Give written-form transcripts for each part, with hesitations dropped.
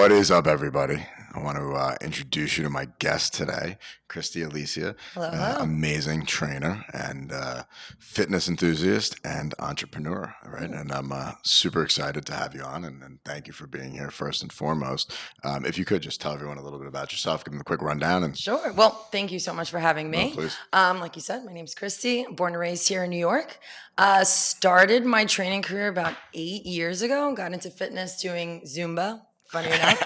What is up, everybody? I want to introduce you to my guest today, Kristie Alicea. Hello, hello. Amazing trainer and fitness enthusiast and entrepreneur, right? And I'm super excited to have you on, and thank you for being here first and foremost. If you could just tell everyone a little bit about yourself, give them a quick rundown. And Sure. Well, thank you so much for having me. No, please. Like you said, my name's Kristie, born and raised here in New York. Started my training career about 8 years ago. Got into fitness doing Zumba, funny enough,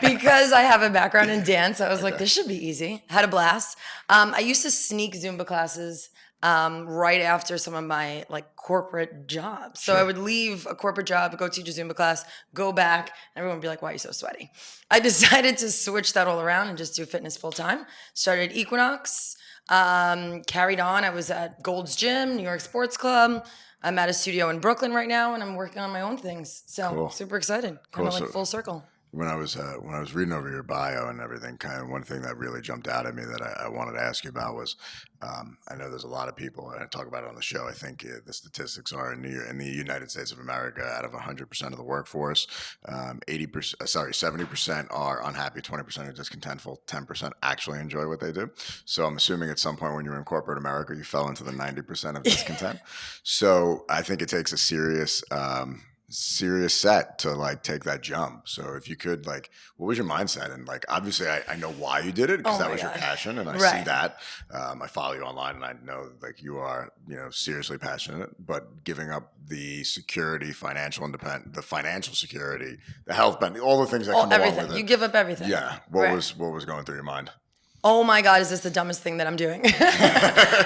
because I have a background in dance. I was like, this should be easy. Had a blast. I used to sneak Zumba classes right after some of my corporate jobs. So I would leave a corporate job, go teach a Zumba class, go back, and everyone would be like, why are you so sweaty? I decided to switch that all around and just do fitness full time. Started Equinox, carried on. I was at Gold's Gym, New York Sports Club. I'm at a studio in Brooklyn right now, and I'm working on my own things. So Cool. Super excited. Cool. Kind of like full circle. When I was reading over your bio and everything, kind of one thing that really jumped out at me that I wanted to ask you about was, I know there's a lot of people, and I talk about it on the show. I think the statistics are in the United States of America, out of 100% of the workforce, 70% are unhappy, 20% are discontentful, 10% actually enjoy what they do. So I'm assuming at some point when you were in corporate America, you fell into the 90% of discontent. So I think it takes a serious set to take that jump. So if you could, what was your mindset? And obviously I know why you did it, because that was your passion, and I see that. I follow you online, and I know you are, seriously passionate, but giving up the security, financial independence, the financial security, the health benefit, all the things that come along with it. You give up everything. Yeah. What was going through your mind? Oh my God, is this the dumbest thing that I'm doing?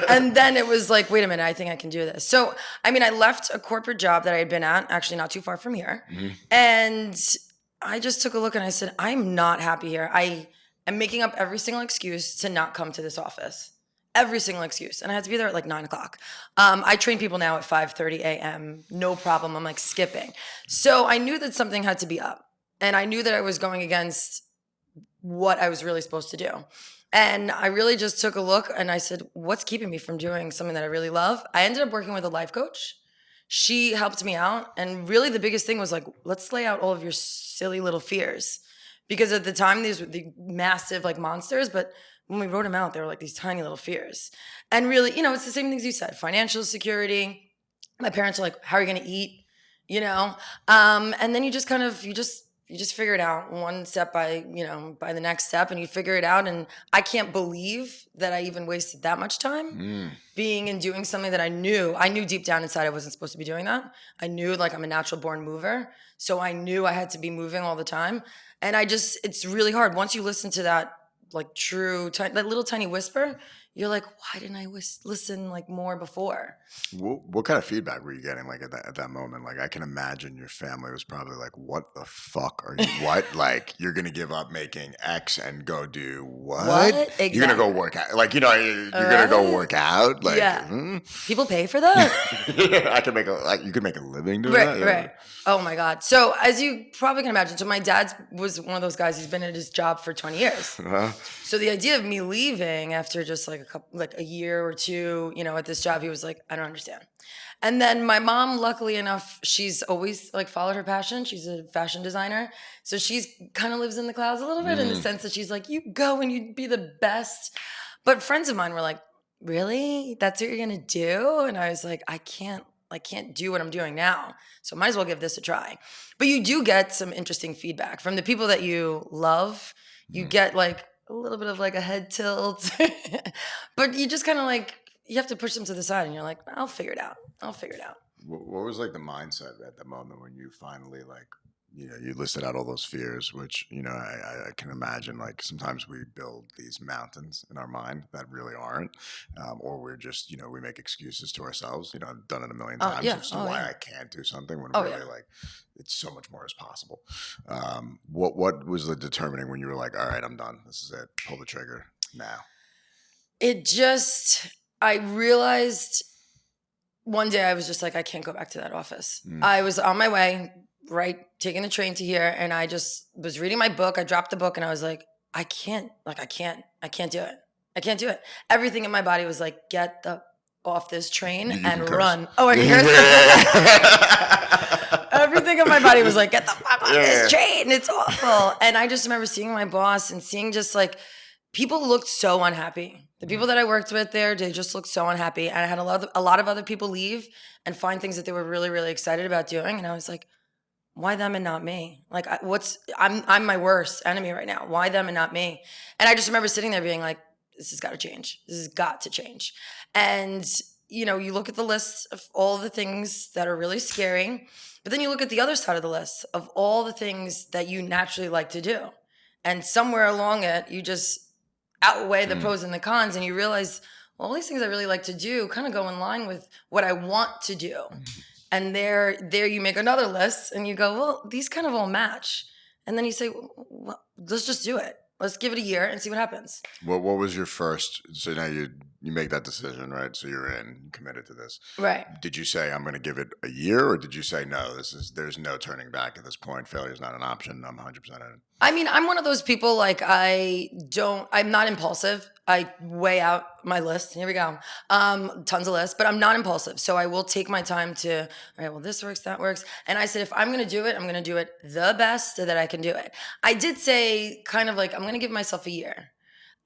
And then it was like, wait a minute, I think I can do this. So, I left a corporate job that I had been at, actually not too far from here. Mm-hmm. And I just took a look and I said, I'm not happy here. I am making up every single excuse to not come to this office. Every single excuse. And I had to be there at 9 o'clock. I train people now at 5:30 a.m. No problem. I'm skipping. So I knew that something had to be up. And I knew that I was going against what I was really supposed to do. And I really just took a look and I said, what's keeping me from doing something that I really love? I ended up working with a life coach. She helped me out. And really the biggest thing was let's lay out all of your silly little fears. Because at the time, these were the massive monsters, but when we wrote them out, they were these tiny little fears. And really, it's the same things you said. Financial security. My parents are how are you going to eat? And then you just figure it out one step by the next step, and you figure it out. And I can't believe that I even wasted that much time being and doing something that I knew deep down inside I wasn't supposed to be doing that. I knew I'm a natural born mover. So I knew I had to be moving all the time. And it's really hard. Once you listen to that, that little tiny whisper, you're like, why didn't I listen more before? What kind of feedback were you getting at that moment? I can imagine your family was probably what the fuck are you? What? You're going to give up making X and go do what? Exactly. You're going to go work out. You're going to go work out. Yeah. People pay for that? Yeah, you could make a living doing that. Right. Oh my God. So as you probably can imagine, so my dad was one of those guys, he's been at his job for 20 years. Uh-huh. So the idea of me leaving after just a year or two, at this job, he was like, I don't understand. And then my mom, luckily enough, she's always followed her passion. She's a fashion designer. So she's kind of lives in the clouds a little bit in the sense that she's you go and you'd be the best. But friends of mine were like, really? That's what you're going to do? And I was like, I can't do what I'm doing now. So might as well give this a try. But you do get some interesting feedback from the people that you love. You get a little bit of a head tilt, but you just kind of you have to push them to the side and you're I'll figure it out. What was the mindset at the moment when you finally you listed out all those fears, which, I can imagine sometimes we build these mountains in our mind that really aren't, or we're just, we make excuses to ourselves. I've done it a million times as to why I can't do something when really it's so much more is possible. What was the determining when you were all right, I'm done. This is it. Pull the trigger now. I realized one day I was just I can't go back to that office. I was on my way, taking the train to here, and I just was reading my book. I dropped the book and I was I can't do it. I can't do it. Everything in my body was get the off this train and run. Oh, I can hear it. everything on my body was like, get the fuck off this train. It's awful. And I just remember seeing my boss and seeing just like, people looked so unhappy. The people that I worked with there, they just looked so unhappy. And I had a lot of other people leave and find things that they were really, really excited about doing. And I was like, why them and not me? Like, I'm my worst enemy right now. Why them and not me? And I just remember sitting there being like, this has got to change. This has got to change. And, you know, you look at the list of all the things that are really scary, but then you look at the other side of the list of all the things that you naturally like to do. And somewhere along it, you just outweigh the pros and the cons, and you realize, well, all these things I really like to do kind of go in line with what I want to do. And there you make another list, and you go, well, these kind of all match. And then you say, well, let's just do it. Let's give it a year and see what happens. Well, what was your first? So now you make that decision, right? So you're in, you committed to this, right? Did you say I'm going to give it a year, or did you say no? There's no turning back at this point. Failure is not an option. I'm 100% in. I mean, I'm one of those people, like, I'm not impulsive. I weigh out my list. Here we go. Tons of lists, but I'm not impulsive. So I will take my time to, all right, well, this works, that works. And I said, if I'm going to do it, I'm going to do it the best that I can do it. I did say kind of like, I'm going to give myself a year.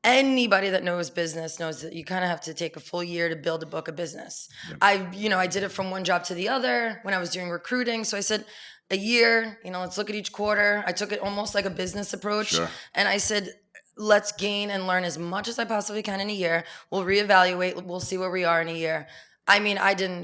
Anybody that knows business knows that you kind of have to take a full year to build a book of business. Yep. I did it from one job to the other when I was doing recruiting. So I said, a year, let's look at each quarter. I took it almost like a business approach. Sure. And I said, let's gain and learn as much as I possibly can in a year. We'll reevaluate. We'll see where we are in a year. I mean,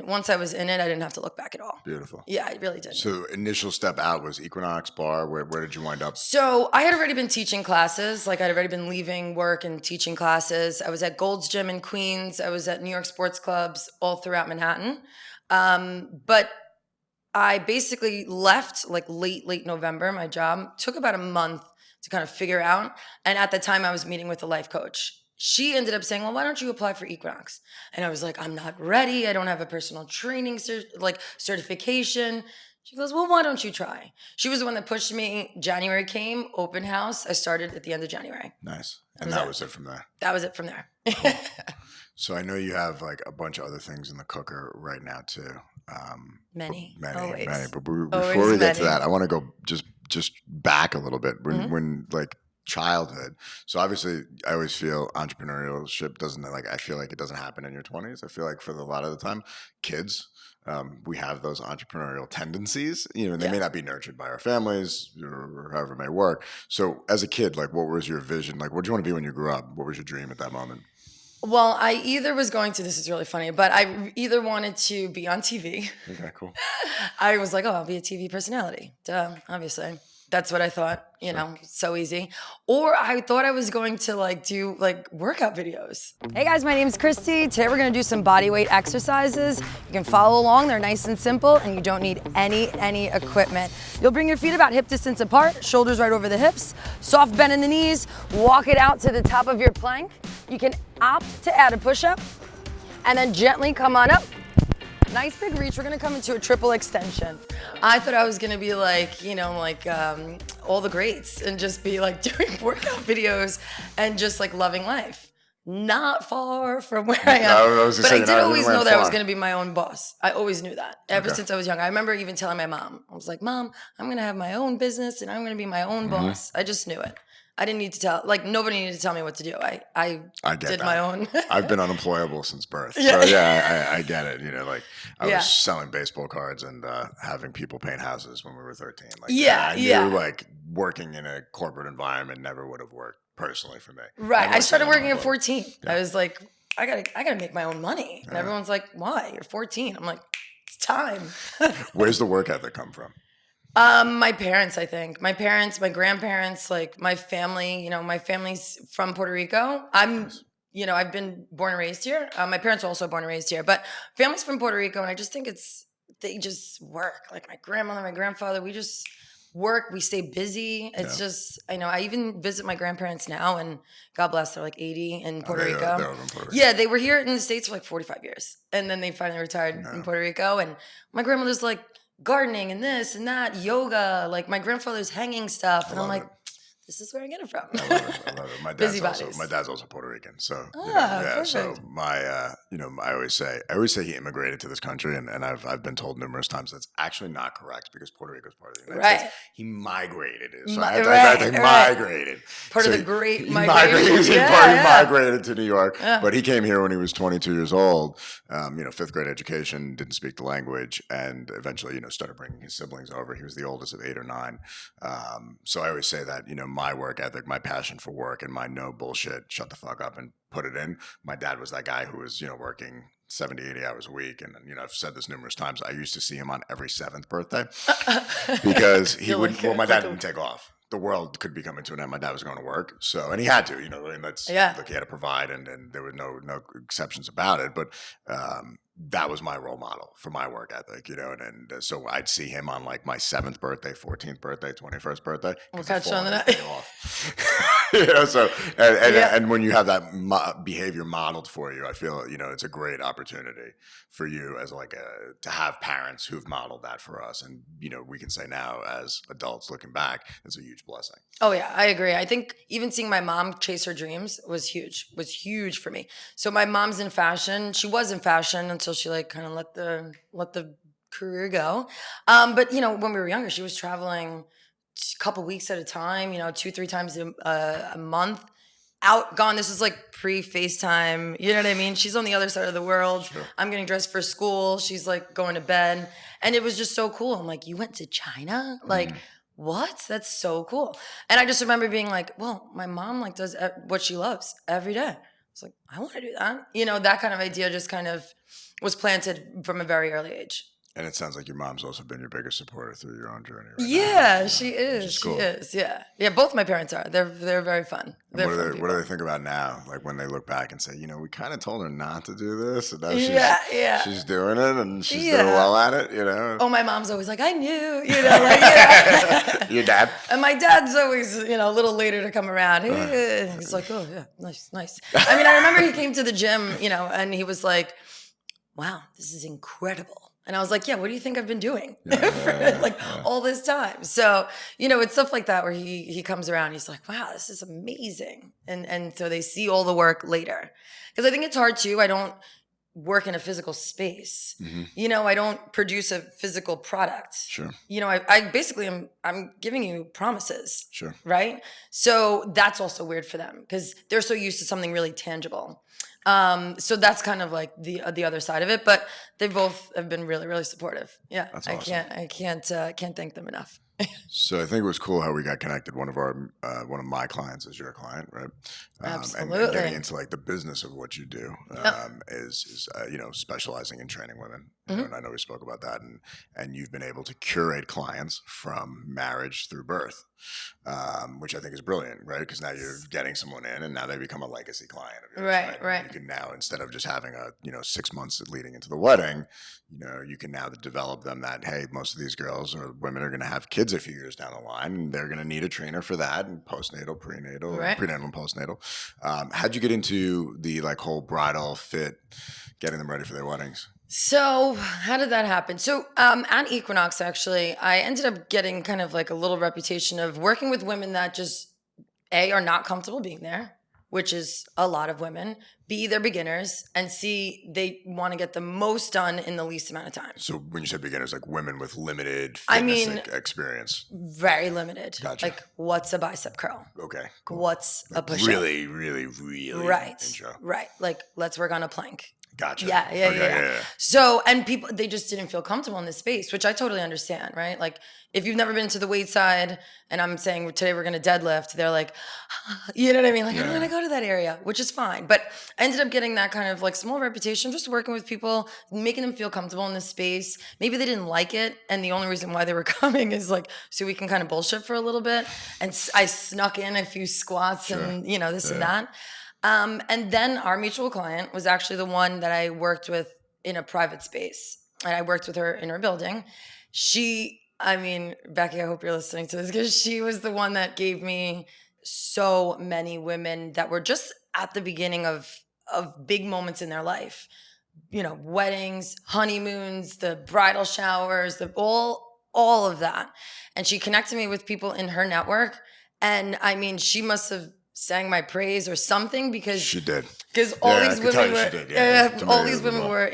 once I was in it, I didn't have to look back at all. Beautiful. Yeah, I really did. So initial step out was Equinox, Barre. Where did you wind up? So I had already been teaching classes. Like, I'd already been leaving work and teaching classes. I was at Gold's Gym in Queens. I was at New York sports clubs all throughout Manhattan. But I basically left like late November. My job took about a month to kind of figure out. And at the time I was meeting with a life coach. She ended up saying, well, why don't you apply for Equinox? And I was like, I'm not ready. I don't have a personal training certification. She goes, well, why don't you try? She was the one that pushed me. January came, open house. I started at the end of January. Nice. And that was it from there. That was it from there. Cool. So I know you have like a bunch of other things in the cooker right now too. Many. But before we get to that, I want to go just back a little bit when like childhood. So obviously I always feel entrepreneurship I feel like it doesn't happen in your 20s. I feel like for a lot of the time, kids, we have those entrepreneurial tendencies, and they may not be nurtured by our families or however it may work. So as a kid, like, what was your vision? Like, what did you want to be when you grew up? What was your dream at that moment? Well, I either was going to, this is really funny, but I either wanted to be on TV. Okay, cool. I was like, I'll be a TV personality. Duh, obviously. That's what I thought, so easy. Or I thought I was going to do workout videos. Hey guys, my name is Kristie. Today we're gonna do some body weight exercises. You can follow along, they're nice and simple, and you don't need any equipment. You'll bring your feet about hip distance apart, shoulders right over the hips, soft bend in the knees, walk it out to the top of your plank. You can opt to add a push-up, and then gently come on up. Nice big reach. We're gonna come into a triple extension. I thought I was gonna be all the greats and just be doing workout videos and just loving life. Not far from where I am. But I did always know that I was gonna be my own boss. I always knew that ever since I was young. I remember even telling my mom, I was like, Mom, I'm gonna have my own business and I'm gonna be my own boss. I just knew it. I didn't need to nobody needed to tell me what to do. I did my own. I've been unemployable since birth. Yeah. So I get it. I was selling baseball cards and having people paint houses when we were 13. I knew working in a corporate environment never would have worked personally for me. Right. I started working at 14. Yeah. I was like, I gotta make my own money. And everyone's like, why? You're 14. I'm like, it's time. Where's the work ethic come from? My parents, I think. My parents, my grandparents, my family, my family's from Puerto Rico. I've been born and raised here. My parents are also born and raised here, but family's from Puerto Rico, and I just think they just work. Like my grandmother, my grandfather, we just work, we stay busy. It's just, I even visit my grandparents now, and God bless, they're 80 in Puerto Rico. They're in Puerto Rico. Yeah, they were here in the States for 45 years, and then they finally retired in Puerto Rico, and my grandmother's gardening and this and that, yoga, my grandfather's hanging stuff. And I'm like, this is where I get it from. I love it. I love it. Busybodies. My dad's also Puerto Rican, so Perfect. So my, I always say he immigrated to this country, and I've been told numerous times that's actually not correct because Puerto Rico is part of the United States. He migrated. So I think migrated. Part of the great migration. He migrated to New York, but he came here when he was 22 years old. Fifth grade education, didn't speak the language, and eventually, started bringing his siblings over. He was the oldest of 8 or 9. So I always say that, my work ethic, my passion for work, and my no bullshit, shut the fuck up and put it in. My dad was that guy who was, working 70, 80 hours a week. And, I've said this numerous times. I used to see him on every 7th birthday because he would, my dad didn't take off. The world could be coming to an end. My dad was going to work. So, and he had to, and that's, look, he had to provide, and there were no exceptions about it. But, that was my role model for my work ethic, and so I'd see him on like my 7th birthday, 14th birthday, 21st birthday. We'll catch on that. And when you have that behavior modeled for you, I feel, it's a great opportunity for you as to have parents who've modeled that for us. And, we can say now as adults looking back, it's a huge blessing. Oh yeah, I agree. I think even seeing my mom chase her dreams was huge for me. So my mom's in fashion. She was in fashion until she kind of let the career go. But when we were younger, she was traveling a couple weeks at a time, 2-3 times a month, out, gone. This is pre-FaceTime. You know what I mean? She's on the other side of the world. Sure. I'm getting dressed for school. She's going to bed. And it was just so cool. I'm like, you went to China? What? That's so cool. And I just remember being like, well, my mom does what she loves every day. It's like, I want to do that. That kind of idea just kind of was planted from a very early age. And it sounds like your mom's also been your biggest supporter through your own journey. Now. She is. Cool. She is. Yeah. Yeah. Both my parents are. They're very fun. What do they think about now? When they look back and say, we kind of told her not to do this, and now she's doing it, and she's doing well at it. Oh, my mom's always like, I knew. Your dad. And my dad's always a little later to come around. He's like, oh yeah, nice. I mean, I remember he came to the gym, and he was like, wow, this is incredible. And I was like, yeah, what do you think I've been doing for all this time? So, it's stuff like that where he comes around, he's like, wow, this is amazing. And so they see all the work later. Because I think it's hard too. I don't work in a physical space. Mm-hmm. I don't produce a physical product. Sure. I basically I'm giving you promises. Sure. Right? So that's also weird for them because they're so used to something really tangible. So that's kind of the other side of it, but they both have been really, really supportive. Yeah. That's awesome. I can't thank them enough. So I think it was cool how we got connected. One of my clients is your client, right? Absolutely. And getting into the business of what you do is specializing in training women. And I know we spoke about that, and you've been able to curate clients from marriage through birth, which I think is brilliant, right? Because now you're getting someone in, and now they become a legacy client of yours, right? You can now, instead of just having 6 months leading into the wedding, you can now develop them that, hey, most of these girls or women are going to have kids a few years down the line, and they're going to need a trainer for that, and postnatal, prenatal, prenatal and postnatal. How'd you get into the whole bridal fit, getting them ready for their weddings? So how did that happen? So at Equinox, actually, I ended up getting kind of a little reputation of working with women that just, A, are not comfortable being there, which is a lot of women. B, they're beginners. And C, they want to get the most done in the least amount of time. So when you said beginners, women with limited fitness experience? Very limited. Gotcha. What's a bicep curl? Okay, cool. What's a push-up? Really, really, really intro. Right. Let's work on a plank. Gotcha. Yeah. So, and people, they just didn't feel comfortable in this space, which I totally understand, right? If you've never been to the weight side and I'm saying today we're going to deadlift, they're like, you know what I mean? I don't want to go to that area, which is fine. But I ended up getting that kind of small reputation, just working with people, making them feel comfortable in this space. Maybe they didn't like it. And the only reason why they were coming is so we can kind of bullshit for a little bit. And I snuck in a few squats and, this and that. And then our mutual client was actually the one that I worked with in a private space. And I worked with her in her building. Becky, I hope you're listening to this because she was the one that gave me so many women that were just at the beginning of big moments in their life. Weddings, honeymoons, the bridal showers, all of that. And she connected me with people in her network. And I mean, she must have sang my praise or something because She did. Because all Yeah, I these could tell women you were, she did. Yeah, all these women were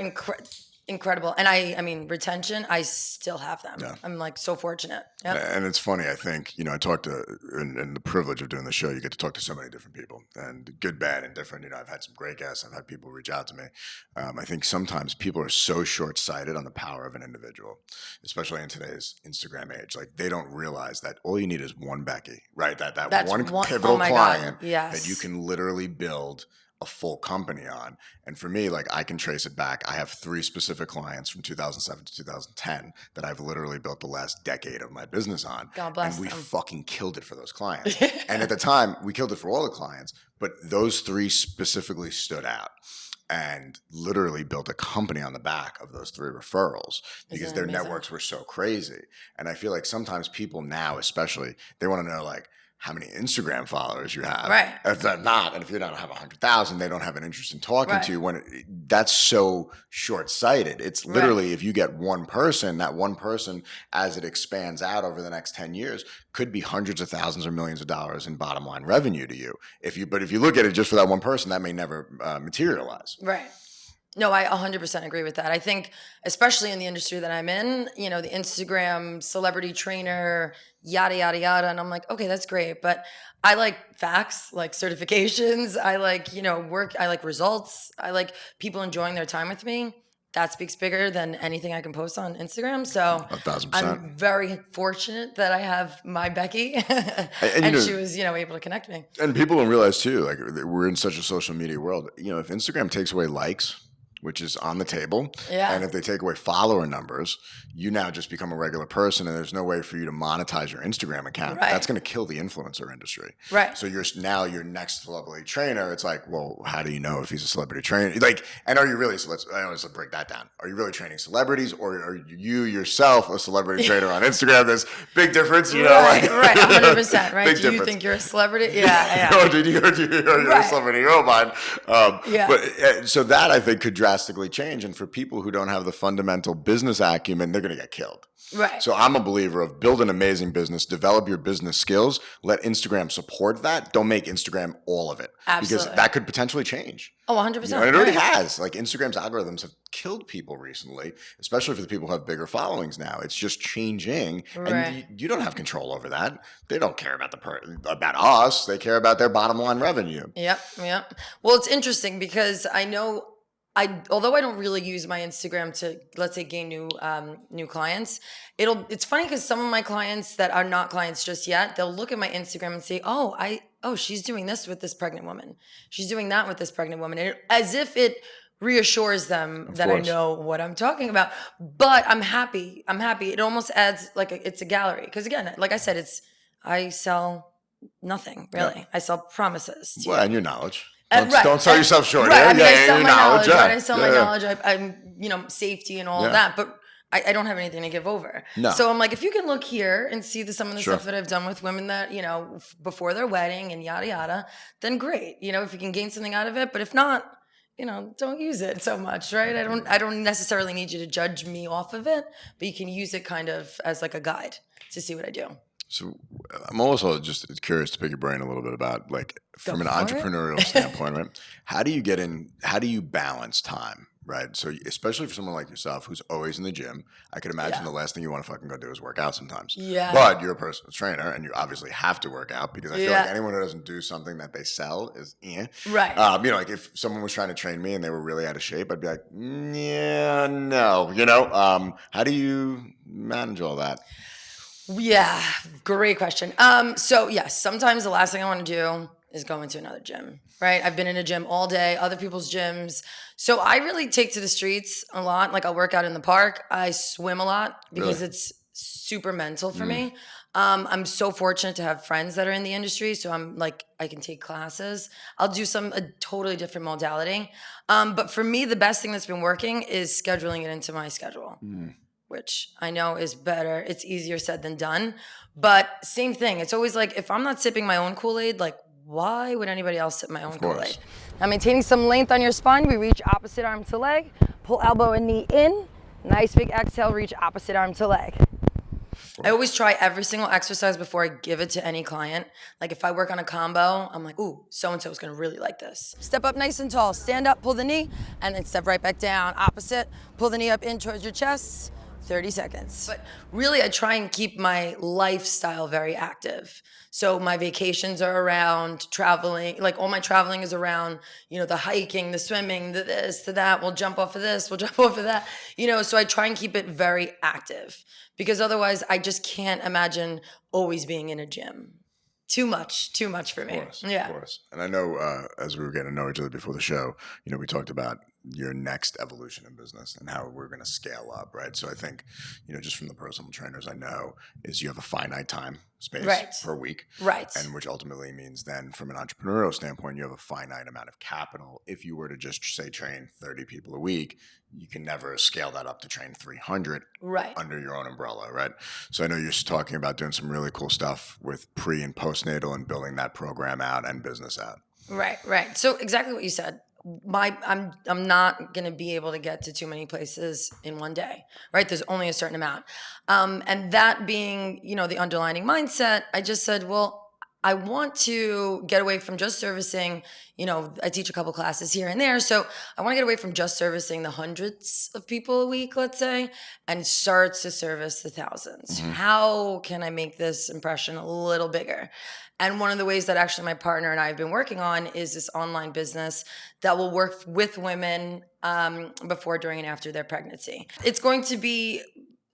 incredible. And I mean, retention, I still have them. Yeah. I'm like so fortunate. Yep. And it's funny, I think, you know, I talked to, and the privilege of doing the show, you get to talk to so many different people, and good, bad, and different. You know, I've had some great guests. I've had people reach out to me. I think sometimes people are so short-sighted on the power of an individual, especially in today's Instagram age. Like, they don't realize that all you need is one Becky, right? That's one pivotal client that you can literally build a full company on. And for me, like, I can trace it back. I have 3 specific clients from 2007 to 2010 that I've literally built the last decade of my business on. God bless and we them. fucking killed it for those clients. And at the time, we killed it for all the clients, but those 3 specifically stood out and literally built a company on the back of those 3 referrals because their networks were so crazy. And I feel like sometimes people now, especially, they want to know, like, how many Instagram followers you have. Right. If they're not, and if you don't have 100,000, they don't have an interest in talking to you. That's so short-sighted. It's literally, if you get one person, that one person, as it expands out over the next 10 years, could be hundreds of thousands or millions of dollars in bottom line revenue to you. But if you look at it just for that one person, that may never materialize. Right. No, I 100% agree with that. I think, especially in the industry that I'm in, you know, the Instagram celebrity trainer, yada, yada, yada. And I'm like, okay, that's great. But I like facts, like certifications. I like, you know, work. I like results. I like people enjoying their time with me. That speaks bigger than anything I can post on Instagram. So 1,000%. I'm very fortunate that I have my Becky and she was, you know, able to connect me. And people don't realize too, like, we're in such a social media world. You know, if Instagram takes away likes, which is on the table. Yeah. And if they take away follower numbers, you now just become a regular person and there's no way for you to monetize your Instagram account. Right. That's going to kill the influencer industry. Right. So you're now your next celebrity trainer. It's like, well, how do you know if he's a celebrity trainer? Like, and are you really, so let's break that down. Are you really training celebrities or are you yourself a celebrity trainer on Instagram? There's big difference, you know? Right, like, right, 100%, right? Do you difference. think you're a celebrity? Yeah. Oh, you're a celebrity? Oh, mine. But so that I think could drastically change. And for people who don't have the fundamental business acumen, they're going to get killed. Right. So I'm a believer of build an amazing business, develop your business skills, let Instagram support that. Don't make Instagram all of it. Absolutely. Because that could potentially change. Oh, 100%. You know, and it already has. Like, Instagram's algorithms have killed people recently, especially for the people who have bigger followings now. It's just changing. Right. And you don't have control over that. They don't care about about us. They care about their bottom line revenue. Yep. Well, it's interesting because I know although I don't really use my Instagram to, let's say, gain new clients, it's funny because some of my clients that are not clients just yet, they'll look at my Instagram and say, oh, she's doing this with this pregnant woman. She's doing that with this pregnant woman. And as if it reassures them that I know what I'm talking about. But I'm happy. It almost adds it's a gallery. Because again, like I said, I sell nothing really. Yeah. I sell promises to you. And your knowledge. Don't sell yourself short. Right. I mean, I sell my knowledge. Right? I sell my knowledge. I'm safety and all of that, but I don't have anything to give over. No. So I'm like, if you can look here and see some of the stuff that I've done with women that, you know, before their wedding and yada, yada, then great. You know, if you can gain something out of it, but if not, you know, don't use it so much, right? I don't necessarily need you to judge me off of it, but you can use it kind of as like a guide to see what I do. So I'm also just curious to pick your brain a little bit about, like, from an entrepreneurial standpoint, right? How do you balance time, right? So especially for someone like yourself who's always in the gym, I could imagine the last thing you want to fucking go do is work out sometimes. Yeah. But you're a personal trainer and you obviously have to work out because I feel like anyone who doesn't do something that they sell is Right. You know, like if someone was trying to train me and they were really out of shape, I'd be like, yeah, no. You know, how do you manage all that? Yeah, great question. So yes, sometimes the last thing I want to do is go into another gym, right? I've been in a gym all day, other people's gyms. So I really take to the streets a lot. Like, I'll work out in the park. I swim a lot because it's super mental for me. I'm so fortunate to have friends that are in the industry. So I'm like, I can take classes. I'll do a totally different modality. But for me, the best thing that's been working is scheduling it into my schedule. Which I know is better. It's easier said than done. But same thing. It's always like, if I'm not sipping my own Kool-Aid, like, why would anybody else sip my own Kool-Aid? Now, maintaining some length on your spine, we reach opposite arm to leg. Pull elbow and knee in. Nice big exhale, reach opposite arm to leg. I always try every single exercise before I give it to any client. Like if I work on a combo, I'm like, ooh, so-and-so is gonna really like this. Step up nice and tall, stand up, pull the knee, and then step right back down. Opposite, pull the knee up in towards your chest, 30 seconds. But really, I try and keep my lifestyle very active. So my vacations are around traveling, like all my traveling is around, the hiking, the swimming, the this, the that. We'll jump off of this, we'll jump off of that. So I try and keep it very active because otherwise I just can't imagine always being in a gym. Too much for me. Of course. And I know as we were getting to know each other before the show, we talked about your next evolution in business and how we're going to scale up, right? So I think, just from the personal trainers I know, is you have a finite time space per week. Right. And which ultimately means then from an entrepreneurial standpoint, you have a finite amount of capital. If you were to just say train 30 people a week, you can never scale that up to train 300 under your own umbrella, right? So I know you're talking about doing some really cool stuff with pre and postnatal and building that program out and business out. Right. So exactly what you said. I'm not going to be able to get to too many places in one day, right? There's only a certain amount. And that being, the underlining mindset, I just said, well, I want to get away from just servicing, I teach a couple classes here and there. So I want to get away from just servicing the hundreds of people a week, let's say, and start to service the thousands. Mm-hmm. How can I make this impression a little bigger? And one of the ways that actually my partner and I have been working on is this online business that will work with women before, during, and after their pregnancy. It's going to be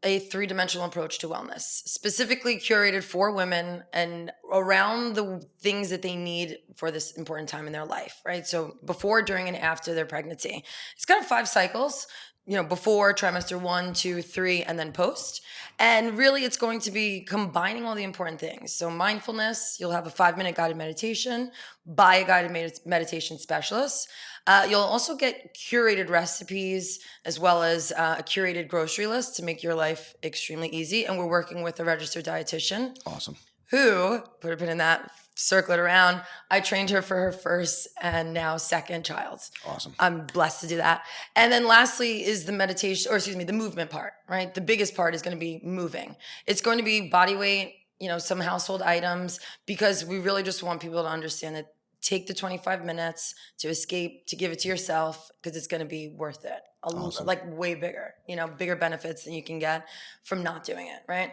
a three-dimensional approach to wellness, specifically curated for women and around the things that they need for this important time in their life, right? So before, during, and after their pregnancy. It's kind of 5 cycles, before trimester 1, 2, 3, and then post. And really it's going to be combining all the important things. So mindfulness, you'll have a 5-minute guided meditation by a guided meditation specialist. You'll also get curated recipes as well as a curated grocery list to make your life extremely easy. And we're working with a registered dietitian. Awesome. Who, put a pin in that, circle it around. I trained her for her first and now second child. Awesome. I'm blessed to do that. And then lastly is the the movement part, right? The biggest part is going to be moving. It's going to be body weight, some household items, because we really just want people to understand that take the 25 minutes to escape, to give it to yourself, because it's going to be worth it. Awesome. Like way bigger, bigger benefits than you can get from not doing it, right?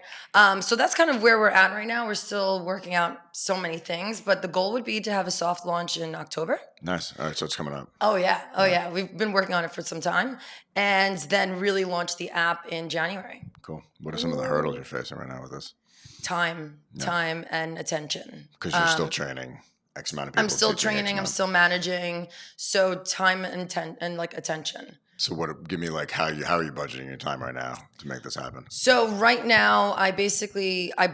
So that's kind of where we're at right now. We're still working out so many things, but the goal would be to have a soft launch in October. Nice. All right, so it's coming up. Oh yeah. We've been working on it for some time, and then really launch the app in January. Cool. What are some of the hurdles you're facing right now with this? Time and attention. Because you're still training X amount of people. I'm still training. I'm still managing. So time and attention. So give me how are you budgeting your time right now to make this happen? So right now I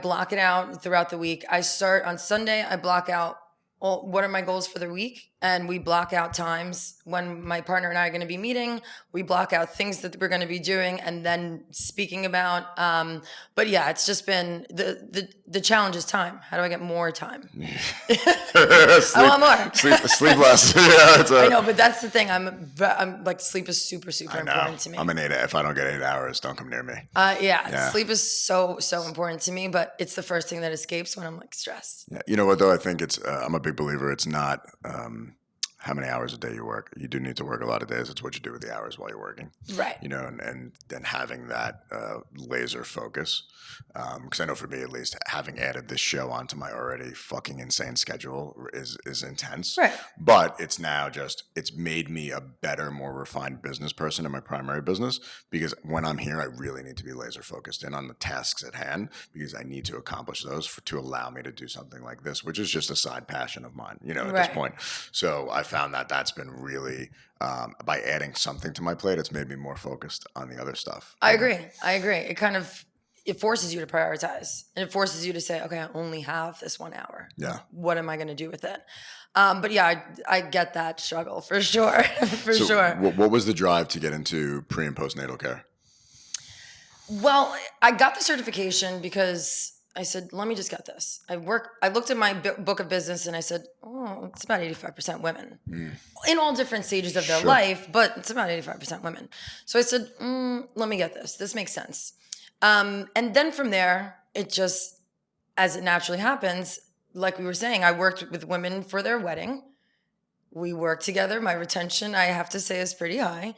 block it out throughout the week. I start on Sunday. I block out what are my goals for the week, and we block out times when my partner and I are going to be meeting. We block out things that we're going to be doing and then speaking about. But yeah, it's just been the challenge is time. How do I get more time? I want more. Sleep less. Yeah, I know, but that's the thing. I'm like, sleep is super important to me. I'm an 8. If I don't get 8 hours, don't come near me. Yeah. Sleep is so important to me, but it's the first thing that escapes when I'm stressed. Yeah. You know what though? I think it's. I'm a big believer. It's not how many hours a day you work. You do need to work a lot of days. It's what you do with the hours while you're working. Right. And then having that laser focus. Because I know for me at least, having added this show onto my already fucking insane schedule is intense. Right. But it's now it's made me a better, more refined business person in my primary business, because when I'm here, I really need to be laser focused in on the tasks at hand, because I need to accomplish those to allow me to do something like this, which is just a side passion of mine, at this point. So I found that that's been really, by adding something to my plate, it's made me more focused on the other stuff. I agree. It forces you to prioritize, and it forces you to say, okay, I only have this 1 hour. Yeah. What am I going to do with it? But yeah, I get that struggle for sure. Sure. What was the drive to get into pre and postnatal care? Well, I got the certification because I said, let me just get this. I looked at my book of business and I said, oh, it's about 85% women in all different stages of their life, but it's about 85% women. So I said, let me get this. This makes sense. And then from there, it just, as it naturally happens, like we were saying, I worked with women for their wedding. We worked together. My retention, I have to say, is pretty high.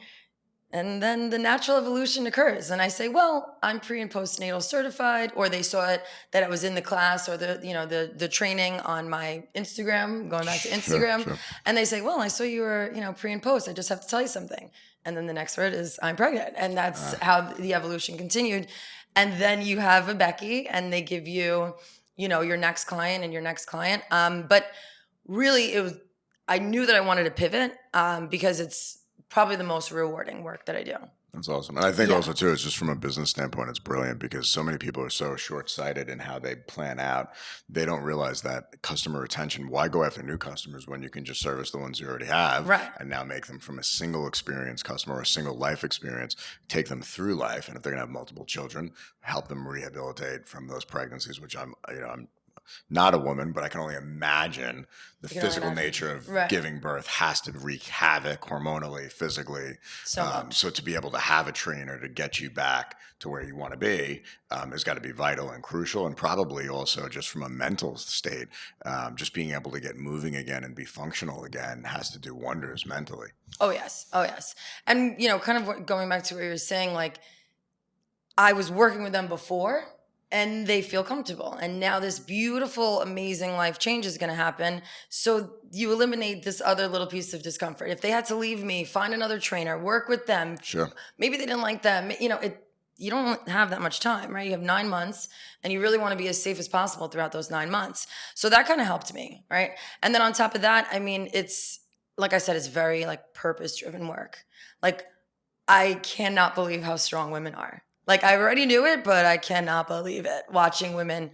And then the natural evolution occurs. And I say, well, I'm pre and postnatal certified, or they saw it that I was in the class or the training on my Instagram, going back to Instagram. Sure. And they say, well, I saw you were, pre and post. I just have to tell you something. And then the next word is I'm pregnant. And that's how the evolution continued. And then you have a Becky and they give you, your next client and your next client. But really I knew that I wanted to pivot because it's probably the most rewarding work that I do. That's awesome. And I think also too, it's just from a business standpoint, it's brilliant because so many people are so short-sighted in how they plan out. They don't realize that customer retention, why go after new customers when you can just service the ones you already have, right, and now make them from a single experience customer or a single life experience, take them through life. And if they're going to have multiple children, help them rehabilitate from those pregnancies, which I'm not a woman, but I can only imagine the physical nature of giving birth has to wreak havoc hormonally, physically. So to be able to have a trainer to get you back to where you want to be has got to be vital and crucial, and probably also just from a mental state, just being able to get moving again and be functional again has to do wonders mentally. Oh, yes. And, kind of going back to what you were saying, like I was working with them before, and they feel comfortable. And now this beautiful, amazing life change is going to happen. So you eliminate this other little piece of discomfort. If they had to leave me, find another trainer, work with them. Sure. Maybe they didn't like them. You don't have that much time, right? You have 9 months and you really want to be as safe as possible throughout those 9 months. So that kind of helped me, right? And then on top of that, it's, like I said, it's very like purpose-driven work. Like I cannot believe how strong women are. Like I already knew it, but I cannot believe it. Watching women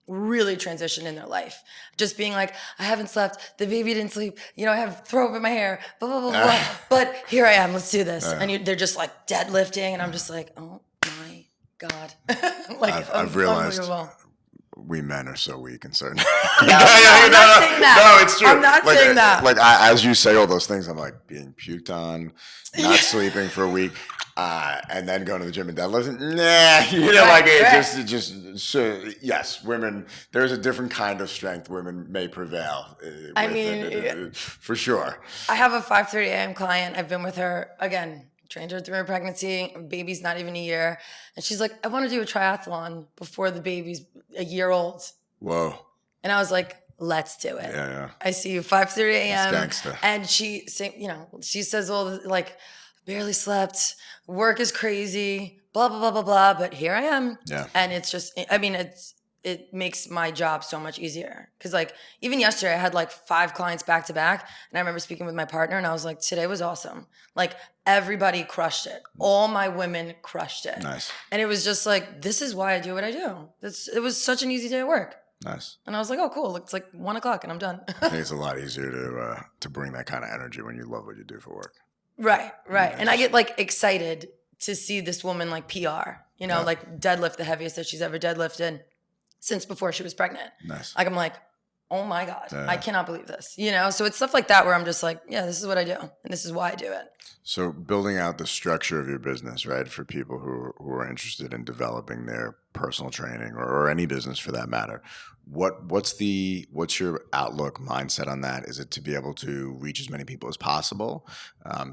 really transition in their life. Just being like, I haven't slept, the baby didn't sleep, I have throw up in my hair, blah, blah, blah, blah. But here I am, let's do this. And they're just like deadlifting and I'm just like, oh my God. Like I've realized we men are so weak in certain. I'm not saying that. No, it's true. I'm not saying that. Like as you say all those things, I'm like being puked on, not sleeping for a week, and then going to the gym and deadlifting. Yes, women. There's a different kind of strength women may prevail. For sure. I have a 5:30 a.m. client. I've been with her again. Trained her through her pregnancy. Baby's not even a year. And she's like, I want to do a triathlon before the baby's a year old. Whoa. And I was like, let's do it. Yeah. I see you 5:30 a.m. That's gangsta. And she says all the, like, barely slept. Work is crazy. Blah, blah, blah, blah, blah. But here I am. Yeah. And it's just, it makes my job so much easier. Because like even yesterday I had like 5 clients back to back. And I remember speaking with my partner and I was like, today was awesome. Like everybody crushed it. All my women crushed it. Nice. And it was just like, this is why I do what I do. It was such an easy day at work. Nice. And I was like, oh, cool. It's like 1:00 and I'm done. I think it's a lot easier to bring that kind of energy when you love what you do for work. Right. And I get like excited to see this woman like PR, like deadlift the heaviest that she's ever deadlifted since before she was pregnant. Nice. Like I'm like, oh my God, I cannot believe this. So it's stuff like that where I'm just like, yeah, this is what I do and this is why I do it. So building out the structure of your business, right, for people who are interested in developing their personal training or any business for that matter, what's your outlook mindset on that? Is it to be able to reach as many people as possible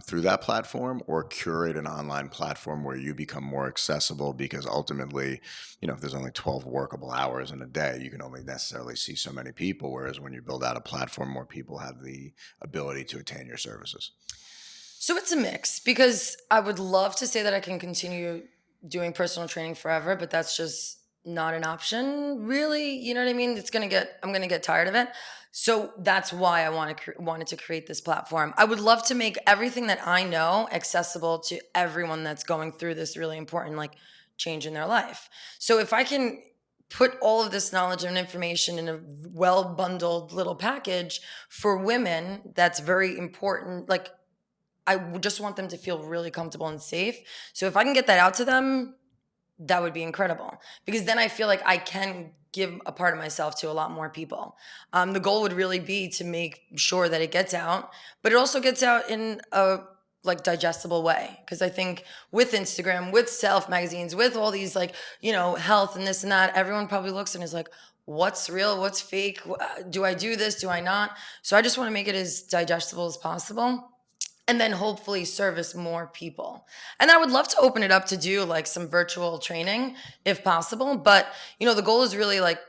through that platform, or curate an online platform where you become more accessible? Because ultimately, if there's only 12 workable hours in a day, you can only necessarily see so many people. Whereas when you build out a platform, more people have the ability to attain your services. So it's a mix, because I would love to say that I can continue doing personal training forever, but that's just not an option, really. You know what I mean? I'm gonna get tired of it. So that's why I wanted to create this platform. I would love to make everything that I know accessible to everyone that's going through this really important like change in their life. So if I can put all of this knowledge and information in a well bundled little package for women, that's very important. Like I just want them to feel really comfortable and safe. So if I can get that out to them, that would be incredible, because then I feel like I can give a part of myself to a lot more people. The goal would really be to make sure that it gets out, but it also gets out in a like digestible way. Because I think with Instagram, with self magazines, with all these like, health and this and that, everyone probably looks and is like, what's real? What's fake? Do I do this? Do I not? So I just want to make it as digestible as possible. And then hopefully service more people. And I would love to open it up to do like some virtual training if possible. But, the goal is really like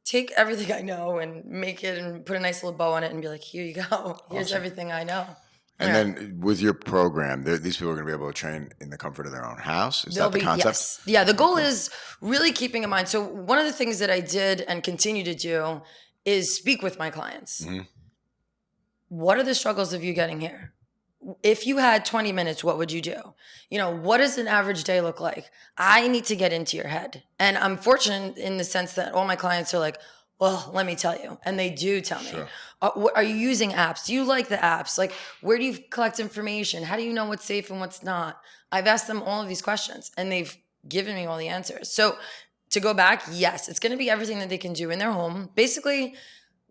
take everything I know and make it and put a nice little bow on it and be like, here you go. Here's Awesome. everything I know. And then with your program, these people are going to be able to train in the comfort of their own house. Is that the concept? Yes. Yeah. The goal is really keeping in mind. So one of the things that I did and continue to do is speak with my clients. Mm-hmm. What are the struggles of you getting here? If you had 20 minutes, what would you do? What does an average day look like? I need to get into your head. And I'm fortunate in the sense that all my clients are like, well, let me tell you. And they do tell me. Sure. Are you using apps? Do you like the apps? Like, where do you collect information? How do you know what's safe and what's not? I've asked them all of these questions and they've given me all the answers. So to go back, yes, it's going to be everything that they can do in their home. Basically,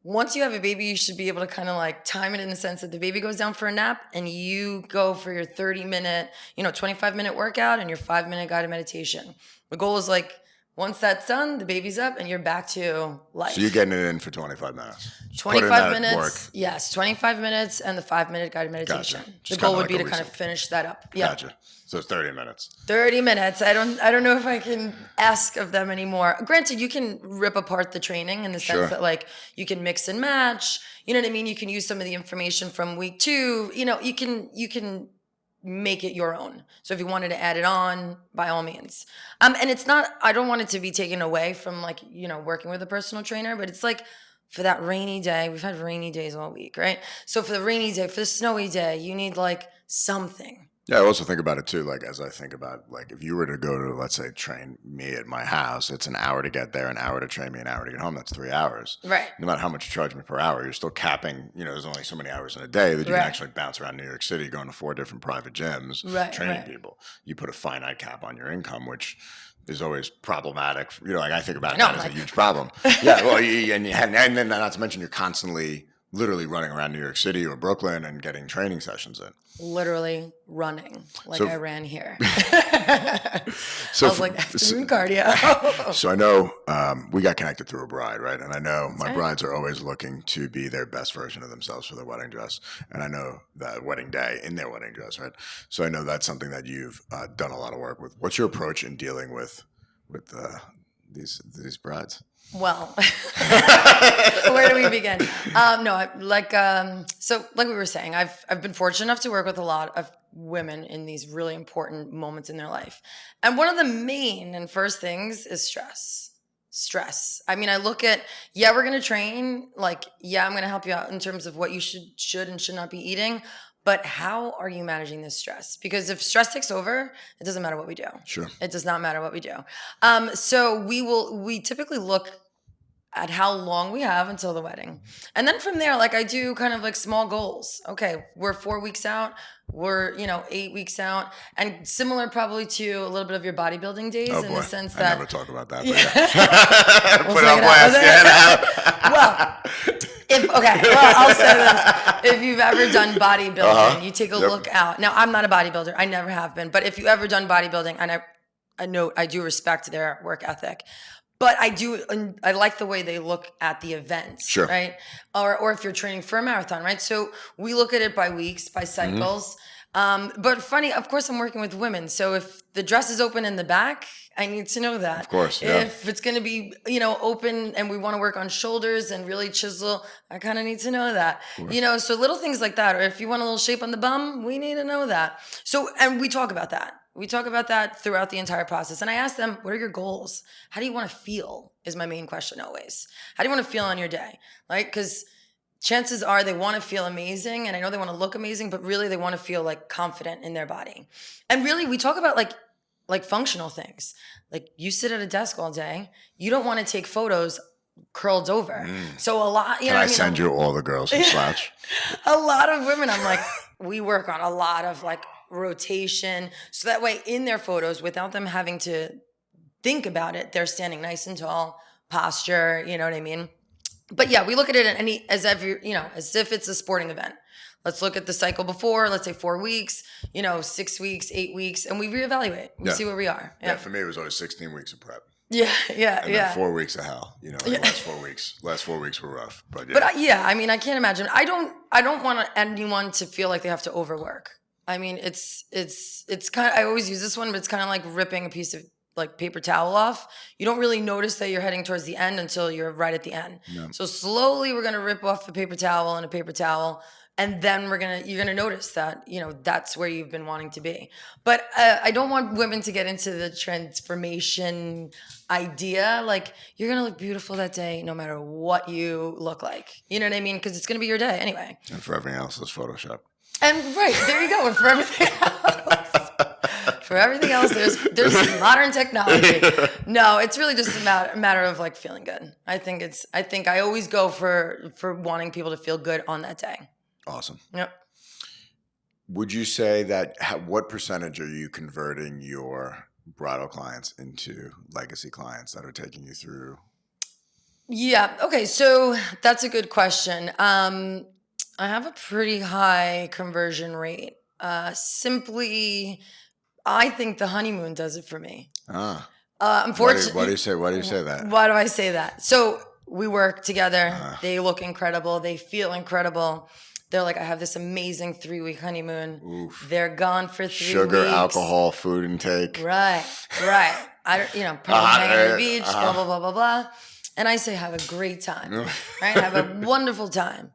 once you have a baby, you should be able to kind of like time it in the sense that the baby goes down for a nap and you go for your 30-minute, 25-minute workout and your 5-minute guided meditation. The goal is like, once that's done, the baby's up and you're back to life. So you're getting it in for 25 minutes. 25 minutes. Yes, 25 minutes and the 5-minute guided meditation. Gotcha. The goal would be to kind of finish that up. Yeah. Gotcha. So it's 30 minutes. 30 minutes. I don't know if I can ask of them anymore. Granted, you can rip apart the training in the sense that like you can mix and match. You know what I mean? You can use some of the information from week 2. You can make it your own. So if you wanted to add it on, by all means. And it's not, I don't want it to be taken away from like, working with a personal trainer, but it's like for that rainy day, we've had rainy days all week, right? So for the rainy day, for the snowy day, you need like something. Yeah, I also think about it too, like as I think about like if you were to go to, let's say, train me at my house, it's an hour to get there, an hour to train me, an hour to get home, that's 3 hours. Right. No matter how much you charge me per hour, you're still capping, there's only so many hours in a day that you can actually bounce around New York City going to 4 different private gyms, training people. You put a finite cap on your income, which is always problematic. Like I think about that as a huge problem. Yeah, well, and then not to mention you're constantly literally running around New York City or Brooklyn and getting training sessions in. Literally running like I ran here. I was like, afternoon cardio. So I know we got connected through a bride, right? And I know my brides are always looking to be their best version of themselves for their wedding dress. And I know that wedding day in their wedding dress, right? So I know that's something that you've done a lot of work with. What's your approach in dealing with these brides? Well, where do we begin? So like we were saying, I've been fortunate enough to work with a lot of women in these really important moments in their life. And one of the main and first things is stress. I mean, I look at, we're going to train, like, I'm going to help you out in terms of what you should and should not be eating. But how are you managing this stress? Because if stress takes over, it doesn't matter what we do. Sure. It does not matter what we do. So we typically look at how long we have until the wedding. And then from there, like I do kind of like small goals. Okay, we're 4 weeks out. We're, 8 weeks out. And similar probably to a little bit of your bodybuilding days in the sense that... I never talk about that. But Put on blast. I'll say this. If you've ever done bodybuilding, you take a look out. Now, I'm not a bodybuilder. I never have been. But if you've ever done bodybuilding, and I know I do respect their work ethic, but I like the way they look at the events, right? Or if you're training for a marathon, right? So we look at it by weeks, by cycles. But funny, of course, I'm working with women. So if the dress is open in the back, I need to know that. Of course, yeah. If it's going to be, open and we want to work on shoulders and really chisel, I kind of need to know that. So little things like that. Or if you want a little shape on the bum, we need to know that. So, and we talk about that. We talk about that throughout the entire process. And I ask them, what are your goals? How do you want to feel is my main question always. How do you want to feel on your day? Right? Because chances are they want to feel amazing. And I know they want to look amazing, but really they want to feel like confident in their body. And really we talk about like functional things. Like you sit at a desk all day. You don't want to take photos curled over. So a lot, Can I send you all the girls from Slouch? A lot of women, I'm like, we work on a lot of like rotation. So that way in their photos, without them having to think about it, they're standing nice and tall, posture, you know what I mean? But yeah, we look at it as if it's a sporting event. Let's look at the cycle before, let's say 4 weeks, 6 weeks, 8 weeks, and we reevaluate. We see where we are. Yeah, for me, it was always 16 weeks of prep. Yeah. And then 4 weeks of hell. The last 4 weeks were rough. But yeah. But I can't imagine. I don't want anyone to feel like they have to overwork. I mean, it's kind of, I always use this one, but it's kind of like ripping a piece of like paper towel off. You don't really notice that you're heading towards the end until you're right at the end. No. So slowly we're going to rip off the paper towel and a paper towle. And then you're going to notice that, that's where you've been wanting to be. But I don't want women to get into the transformation idea. Like, you're going to look beautiful that day, no matter what you look like. You know what I mean? Because it's going to be your day anyway. And for everything else, there's Photoshop. And right, there you go. And for everything else, there's modern technology. No, it's really just a matter of like feeling good. I think I always go for wanting people to feel good on that day. Awesome. Yep. Would you say that what percentage are you converting your bridal clients into legacy clients that are taking you through? Yeah. Okay. So that's a good question. I have a pretty high conversion rate. Simply, I think the honeymoon does it for me. Unfortunately, why do you say that? Why do I say that? So we work together. They look incredible. They feel incredible. They're like, I have this amazing 3-week honeymoon. Oof. They're gone for 3 weeks. Sugar, alcohol, food intake. Right. Probably hanging on the beach, blah, blah, blah, blah, blah. And I say, have a great time, right? Have a wonderful time.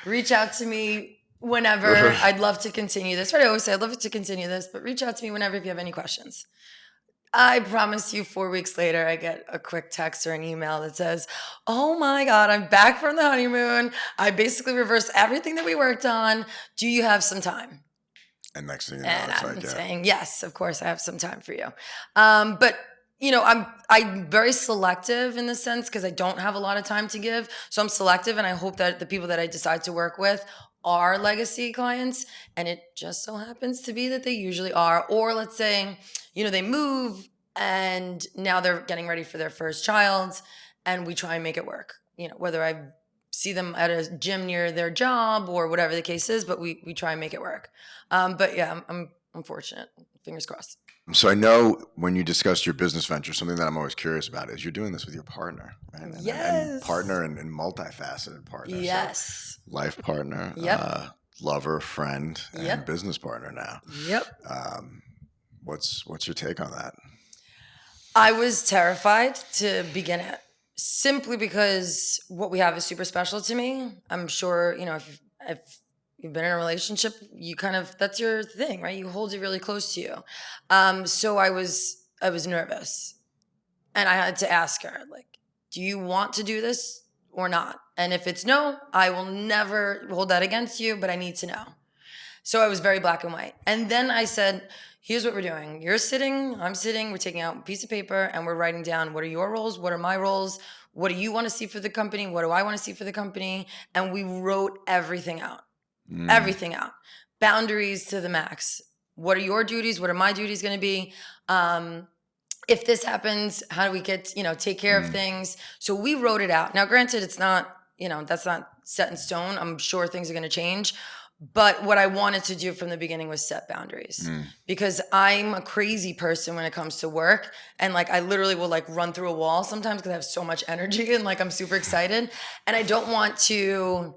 Reach out to me whenever. I'd love to continue this. Right? I always say, I'd love to continue this, but reach out to me whenever if you have any questions. I promise you 4 weeks later, I get a quick text or an email that says, oh my God, I'm back from the honeymoon. I basically reversed everything that we worked on. Do you have some time? And next thing you know, I'm saying, yes, of course, I have some time for you. But I'm very selective in the sense because I don't have a lot of time to give. So I'm selective, and I hope that the people that I decide to work with are legacy clients, and it just so happens to be that they usually are. Or let's say, they move and now they're getting ready for their first child, and we try and make it work. Whether I see them at a gym near their job or whatever the case is, but we try and make it work. But yeah, I'm fortunate. Fingers crossed. So I know when you discussed your business venture, something that I'm always curious about is you're doing this with your partner, right? Yes. And partner and multifaceted partner. Yes. So life partner, yep. Lover, friend, and yep. business partner now. Yep. What's your take on that? I was terrified to begin it simply because what we have is super special to me. I'm sure, if you've been in a relationship, you that's your thing, right? You hold it really close to you. So I was nervous, and I had to ask her, like, do you want to do this or not? And if it's no, I will never hold that against you, but I need to know. So I was very black and white. And then I said, here's what we're doing. You're sitting, I'm sitting, we're taking out a piece of paper and we're writing down, what are your roles? What are my roles? What do you want to see for the company? What do I want to see for the company? And we wrote everything out. Everything out. Boundaries to the max. What are your duties? What are my duties going to be? If this happens, how do we take care of things? So we wrote it out. Now, granted, it's not, that's not set in stone. I'm sure things are going to change. But what I wanted to do from the beginning was set boundaries because I'm a crazy person when it comes to work. And I literally will run through a wall sometimes because I have so much energy and I'm super excited. And I don't want to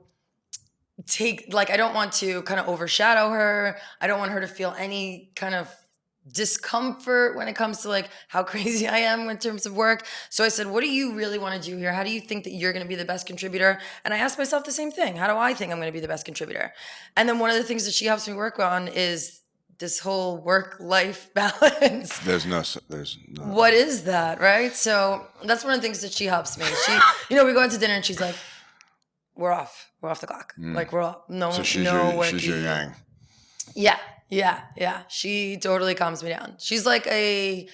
I don't want to kind of overshadow her. I don't want her to feel any kind of discomfort when it comes to how crazy I am in terms of work. So I said, what do you really want to do here? How do you think that you're going to be the best contributor? And I asked myself the same thing. How do I think I'm going to be the best contributor? And then one of the things that she helps me work on is this whole work-life balance. There's no. What is that, right? So that's one of the things that she helps me. She, we go out to dinner and she's like, we're off the clock. We're off. So she's your yang. Yeah. She totally calms me down. She's like a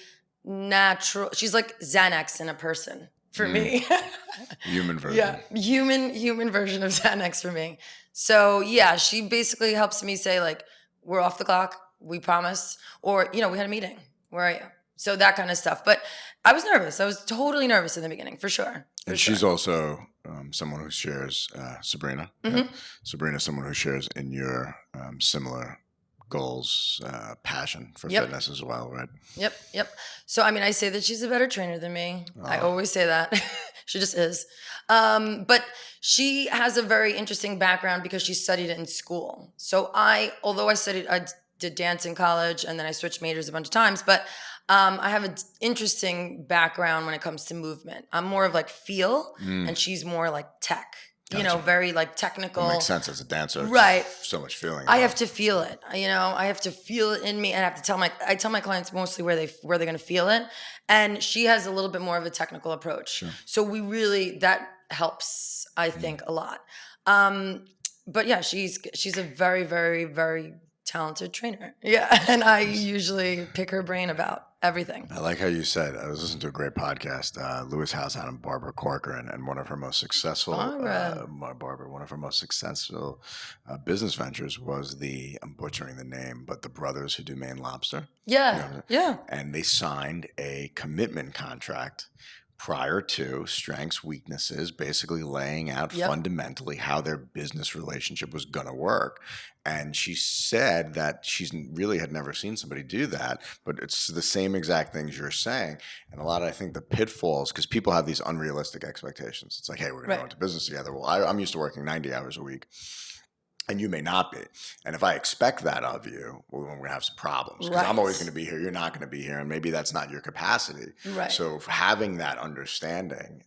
natural, she's like Xanax in a person for me. Human version. Yeah, human version of Xanax for me. So yeah, she basically helps me say we're off the clock, we promise. Or, we had a meeting. Where are you? So that kind of stuff. But I was nervous. I was totally nervous in the beginning, for sure. And she's also someone who shares, Sabrina. Yeah. Sabrina's someone who shares in your similar goals, passion for fitness as well, right? Yep. So, I mean, I say that she's a better trainer than me. I always say that. She just is. But she has a very interesting background because she studied it in school. So I did dance in college and then I switched majors a bunch of times, but I have an interesting background when it comes to movement. I'm more of like feel and she's more like tech. Gotcha. You know, very like technical. It makes sense as a dancer. Right. So much feeling. I have to feel it. I have to feel it in me, and I tell my clients mostly where they're going to feel it. And she has a little bit more of a technical approach. Sure. So that helps, I think, a lot. But yeah, she's a very, very, very talented trainer. Yeah. And I usually pick her brain about everything. I like how you said, I was listening to a great podcast, Lewis Howes and Barbara Corcoran, and one of her most successful, business ventures was I'm butchering the name, but the brothers who do Maine Lobster. Yeah. Yeah. And they signed a commitment contract prior to strengths, weaknesses, basically laying out fundamentally how their business relationship was going to work. And she said that she's really had never seen somebody do that, but it's the same exact things you're saying. And a lot of, I think, the pitfalls, because people have these unrealistic expectations. It's like, hey, we're going to go into business together. Well, I'm used to working 90 hours a week. And you may not be. And if I expect that of you, well, we're going to have some problems. Because I'm always going to be here. You're not going to be here. And maybe that's not your capacity. Right. So having that understanding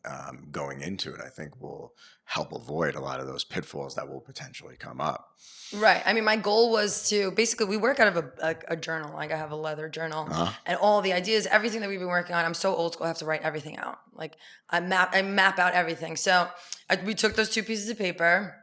going into it, I think will help avoid a lot of those pitfalls that will potentially come up. Right. I mean, my goal was to basically, we work out of a journal. Like I have a leather journal and all the ideas, everything that we've been working on. I'm so old school. I have to write everything out. Like I map out everything. So we took those 2 pieces of paper,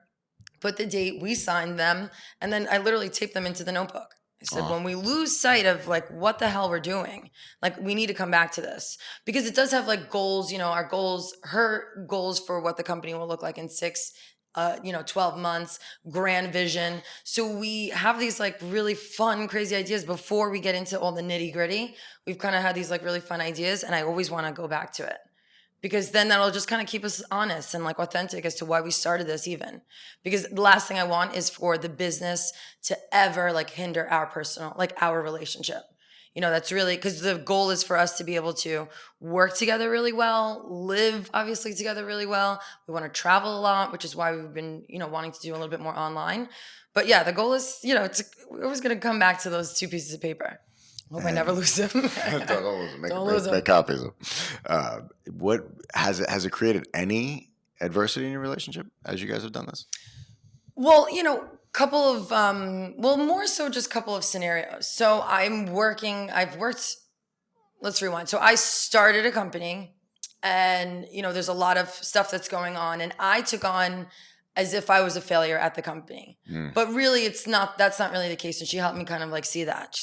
put the date, we signed them, and then I literally taped them into the notebook. I said, when we lose sight of like what the hell we're doing, like we need to come back to this because it does have like goals, our goals, her goals for what the company will look like in 12 months, grand vision. So we have these like really fun, crazy ideas before we get into all the nitty gritty. We've kind of had these like really fun ideas and I always want to go back to it. Because then that'll just kind of keep us honest and like authentic as to why we started this even. Because the last thing I want is for the business to ever like hinder our relationship. That's really, because the goal is for us to be able to work together really well, live obviously together really well. We want to travel a lot, which is why we've been, wanting to do a little bit more online. But yeah, the goal is, we're always going to come back to those 2 pieces of paper. Hope I never lose them. Don't lose them. Make copies of them. What has it created any adversity in your relationship as you guys have done this? Well, couple of more so just couple of scenarios. So let's rewind. So I started a company and there's a lot of stuff that's going on and I took on as if I was a failure at the company. But really that's not really the case. And she helped me kind of like see that.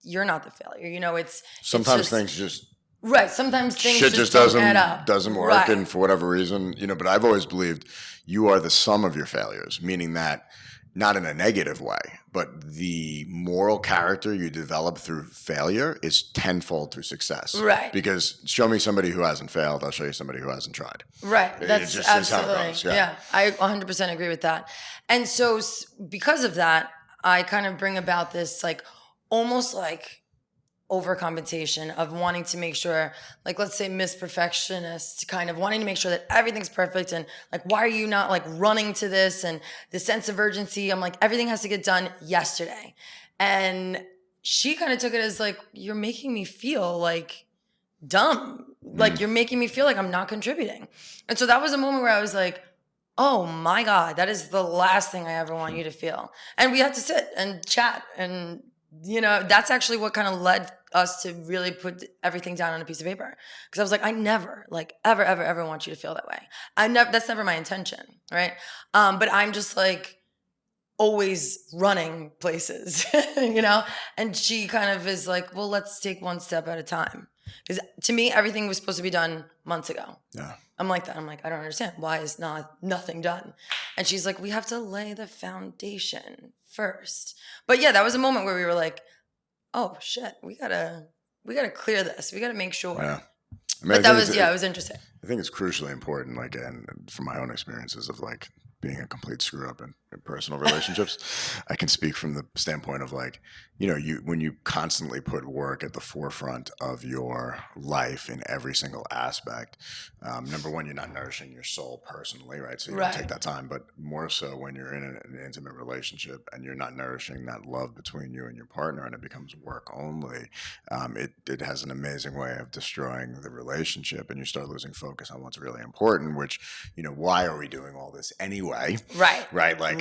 You're not the failure. Sometimes things just right. Sometimes things just doesn't work, right. And for whatever reason, But I've always believed you are the sum of your failures, meaning that not in a negative way, but the moral character you develop through failure is tenfold through success. Right. Because show me somebody who hasn't failed, I'll show you somebody who hasn't tried. Right. That's just absolutely how it goes. Yeah. I 100% agree with that. And so because of that, I kind of bring about this like almost like overcompensation of wanting to make sure, like, let's say Miss Perfectionist, kind of wanting to make sure that everything's perfect. And like, why are you not like running to this? And the sense of urgency, I'm like, everything has to get done yesterday. And she kind of took it as like, you're making me feel like dumb. Like you're making me feel like I'm not contributing. And so that was a moment where I was like, oh my God, that is the last thing I ever want you to feel. And we had to sit and chat and that's actually what kind of led us to really put everything down on a piece of paper. Because I was like, I never, like, ever want you to feel that way. That's never my intention, right? But I'm just like always running places, And she kind of is like, well, let's take one step at a time. Because to me, everything was supposed to be done months ago. Yeah. I'm like that. I'm like, I don't understand. Why is nothing done? And she's like, we have to lay the foundation first. But yeah, that was a moment where we were like, oh shit, we gotta we got to clear this. We got to make sure. Yeah. I mean, But that was, it was interesting. I think it's crucially important, like, and from my own experiences of like being a complete screw up in personal relationships, I can speak from the standpoint of like, when you constantly put work at the forefront of your life in every single aspect, number one, you're not nourishing your soul personally, right? So you don't take that time, but more so when you're in an intimate relationship and you're not nourishing that love between you and your partner, and it becomes work only, it has an amazing way of destroying the relationship, and you start losing focus on what's really important, which, why are we doing all this anyway? Right. Like,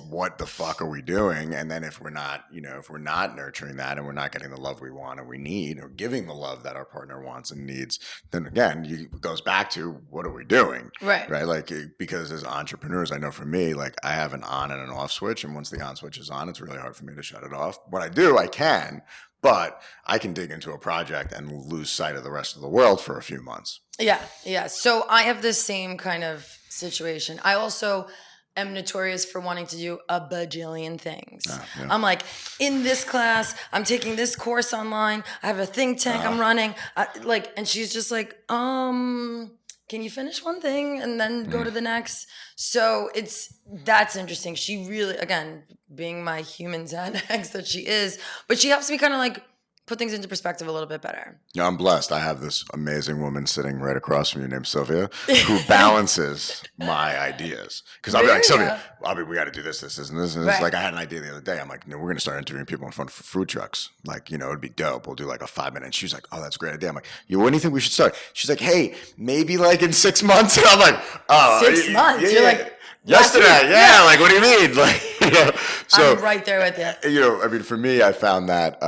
what the fuck are we doing? And then if we're not, if we're not nurturing that and we're not getting the love we want and we need, or giving the love that our partner wants and needs, then again, it goes back to what are we doing? Right. Like, because as entrepreneurs, I know for me, like, I have an on and an off switch. And once the on switch is on, it's really hard for me to shut it off. What I do, I can, but I can dig into a project and lose sight of the rest of the world for a few months. Yeah. So I have this same kind of situation. I also am notorious for wanting to do a bajillion things. Yeah. I'm like, in this class, I'm taking this course online. I have a think tank I'm running. And she's just like, can you finish one thing and then go to the next? So that's interesting. She really, again, being my human Xanax that she is, but she helps me kind of like put things into perspective a little bit better. Yeah, I'm blessed. I have this amazing woman sitting right across from you named Sylvia who balances my ideas. Because I'll be like, Sylvia, we got to do this, and this. Like, I had an idea the other day. I'm like, no, we're going to start interviewing people in front of food trucks. Like, it'd be dope. We'll do like a 5-minute. And she's like, oh, that's a great idea. I'm like, when do you think we should start? She's like, hey, maybe like in 6 months. And I'm like, oh. 6 months? Yeah, You're like, yesterday, like, what do you mean? Like, so I'm right there with you. I mean, for me, I found that,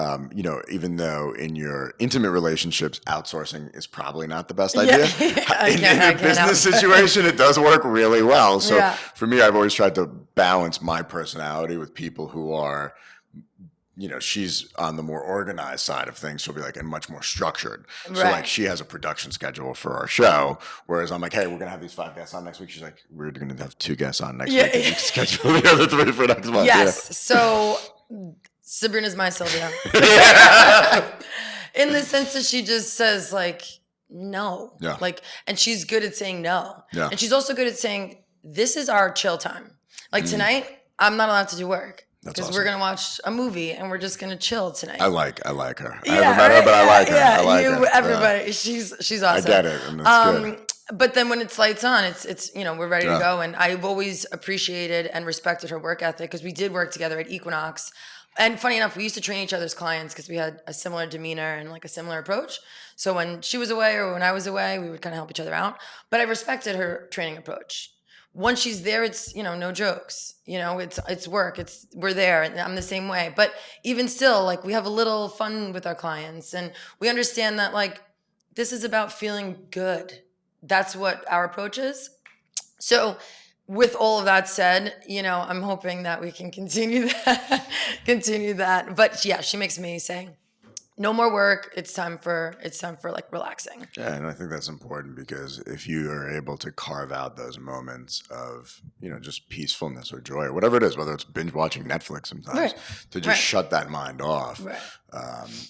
even though in your intimate relationships, outsourcing is probably not the best idea. In a business situation, it does work really well. So for me, I've always tried to balance my personality with people who are, she's on the more organized side of things. She'll be like, and much more structured. So like, she has a production schedule for our show. Whereas I'm like, hey, we're going to have these 5 guests on next week. She's like, we're going to have 2 guests on next week. And you schedule the other 3 for next month. Yes. So Sabrina's my Sylvia. In the sense that she just says like, no. Yeah. Like, and she's good at saying no. Yeah. And she's also good at saying, this is our chill time. Like tonight, I'm not allowed to do work. Because we're gonna watch a movie and we're just gonna chill tonight. I like her. I haven't met her, but I like her. I like her. Everybody, she's awesome. I get it, and it's good. But then when it's lights on, it's we're ready to go. And I've always appreciated and respected her work ethic because we did work together at Equinox. And funny enough, we used to train each other's clients because we had a similar demeanor and like a similar approach. So when she was away or when I was away, we would kind of help each other out. But I respected her training approach. Once she's there, it's, no jokes, it's work. We're there and I'm the same way. But even still, like, we have a little fun with our clients and we understand that like, this is about feeling good. That's what our approach is. So with all of that said, I'm hoping that we can continue that. But yeah, she makes me say, no more work. It's time for like relaxing. Yeah, and I think that's important because if you are able to carve out those moments of, just peacefulness or joy or whatever it is, whether it's binge watching Netflix sometimes, to just shut that mind off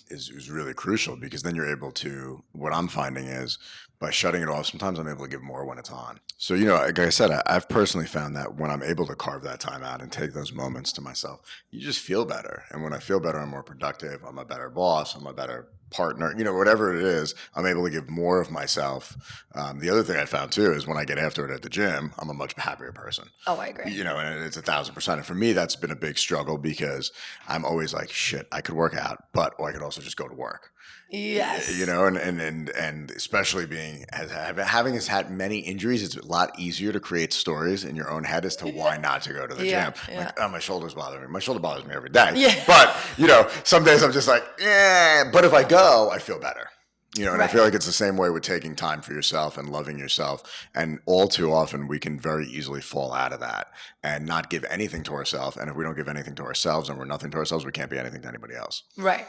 is really crucial because then you're able to, what I'm finding is by shutting it off, sometimes I'm able to give more when it's on. So, like I said, I've personally found that when I'm able to carve that time out and take those moments to myself, you just feel better. And when I feel better, I'm more productive. I'm a better boss. I'm a better partner, whatever it is, I'm able to give more of myself. The other thing I found too is when I get after it at the gym, I'm a much happier person. Oh, I agree. And it's 1,000%. And for me, that's been a big struggle because I'm always like, shit, I could work out, or I could also just go to work. Yes. And especially having had many injuries, it's a lot easier to create stories in your own head as to why not to go to the gym. Yeah. Like, oh, my shoulders bother me. My shoulder bothers me every day. Yeah. But, some days I'm just like, but if I go, I feel better. And I feel like it's the same way with taking time for yourself and loving yourself. And all too often, we can very easily fall out of that and not give anything to ourselves. And if we don't give anything to ourselves and we're nothing to ourselves, we can't be anything to anybody else. Right.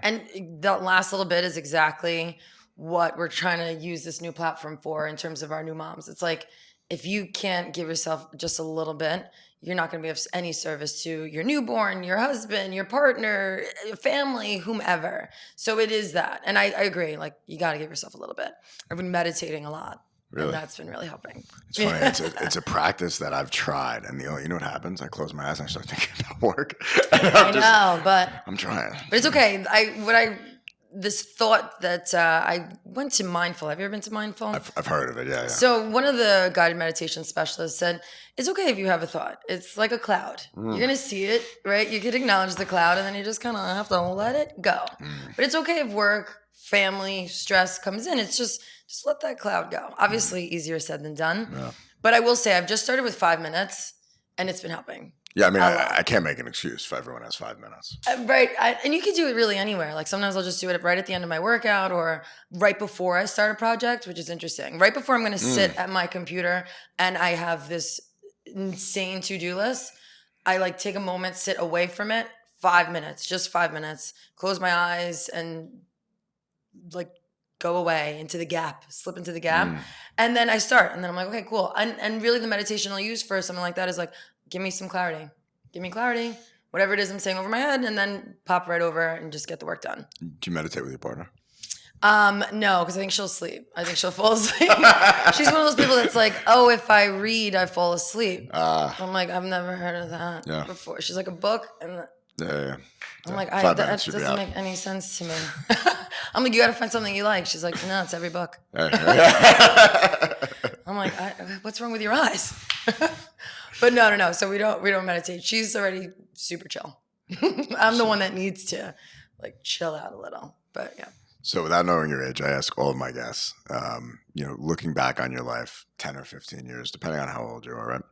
And the last little bit is exactly what we're trying to use this new platform for in terms of our new moms. It's like, if you can't give yourself just a little bit, you're not going to be of any service to your newborn, your husband, your partner, your family, whomever. So it is that. And I agree. Like, you got to give yourself a little bit. I've been meditating a lot. Really? And that's been really helping. It's funny. It's a practice that I've tried. And you know what happens? I close my eyes and I start thinking about work. I know, but I'm trying. But it's okay. This thought that I went to mindful. Have you ever been to mindful? I've heard of it. Yeah. So one of the guided meditation specialists said, it's okay if you have a thought. It's like a cloud. You're going to see it, right? You can acknowledge the cloud and then you just kind of have to let it go. But it's okay if work, family, stress comes in. It's just let that cloud go. Obviously, easier said than done. Yeah. But I will say I've just started with 5 minutes and it's been helping. Yeah, I mean, I can't make an excuse if everyone has 5 minutes. Right. And you can do it really anywhere. Like sometimes I'll just do it right at the end of my workout or right before I start a project, which is interesting. Right before I'm going to sit at my computer and I have this insane to-do list, I like take a moment, sit away from it, 5 minutes, just 5 minutes, close my eyes and like go away into the gap, slip into the gap. And then I start and then I'm like, okay, cool. And really the meditation I'll use for something like that is like, give me some clarity. Give me clarity. Whatever it is I'm saying over my head, and then pop right over and just get the work done. Do you meditate with your partner? No, because I think she'll sleep. I think she'll fall asleep. She's one of those people that's like, oh, if I read, I fall asleep. I'm like, I've never heard of that before. She's like, a book? And Yeah. I'm like, that doesn't make any sense to me. I'm like, you got to find something you like. She's like, no, it's every book. I'm like, what's wrong with your eyes? But no. So we don't meditate. She's already super chill. I'm the one that needs to like chill out a little. But yeah. So without knowing your age, I ask all of my guests, looking back on your life, 10 or 15 years, depending on how old you are, right?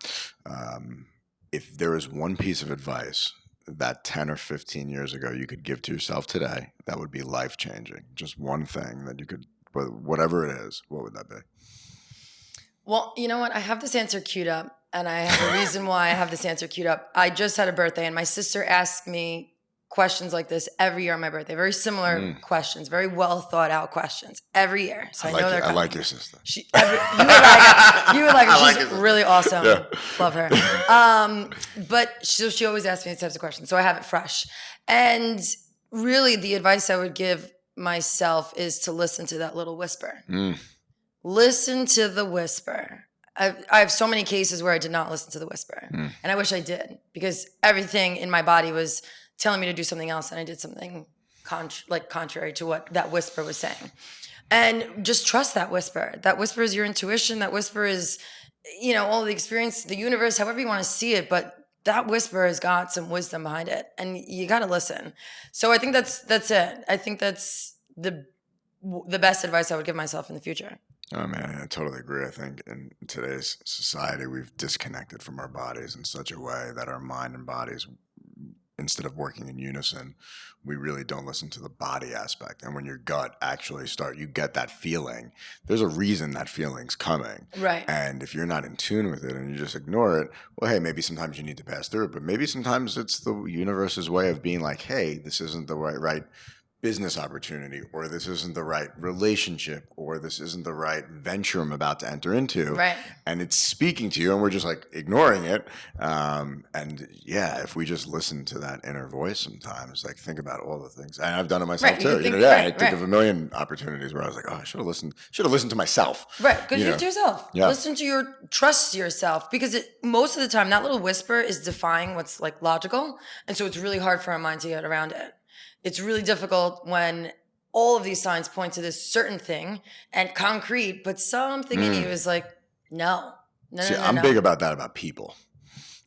If there is one piece of advice that 10 or 15 years ago you could give to yourself today, that would be life-changing. Just one thing that you could, whatever it is, what would that be? Well, you know what? I have this answer queued up, and I have a reason why I have this answer queued up. I just had a birthday, and my sister asked me questions like this every year on my birthday. Very similar questions, very well thought out questions every year. So I like your sister. You would like her. She's really awesome. Yeah. Love her. But she always asks me these types of questions, so I have it fresh. And really, the advice I would give myself is to listen to that little whisper. Listen to the whisper. I have so many cases where I did not listen to the whisper. And I wish I did, because everything in my body was telling me to do something else, and I did something contrary to what that whisper was saying. And just trust that whisper. That whisper is your intuition. That whisper is, all the experience, the universe, however you want to see it. But that whisper has got some wisdom behind it, and you got to listen. So I think that's it. I think that's the best advice I would give myself in the future. Oh man, I totally agree. I think in today's society, we've disconnected from our bodies in such a way that our mind and bodies, instead of working in unison, we really don't listen to the body aspect. And when your gut actually you get that feeling, there's a reason that feeling's coming. Right. And if you're not in tune with it and you just ignore it, well, hey, maybe sometimes you need to pass through it, but maybe sometimes it's the universe's way of being like, hey, this isn't the right business opportunity, or this isn't the right relationship, or this isn't the right venture I'm about to enter into. Right. And it's speaking to you and we're just like ignoring it. And yeah, if we just listen to that inner voice sometimes, like think about all the things, and I've done it myself too. I think of a million opportunities where I was like, oh, I should have listened to myself. Right. Good to yourself. Yeah. Listen to trust yourself, because most of the time that little whisper is defying what's like logical. And so it's really hard for our mind to get around it. It's really difficult when all of these signs point to this certain thing and concrete, but something in you is like, no. I'm big about that, about people.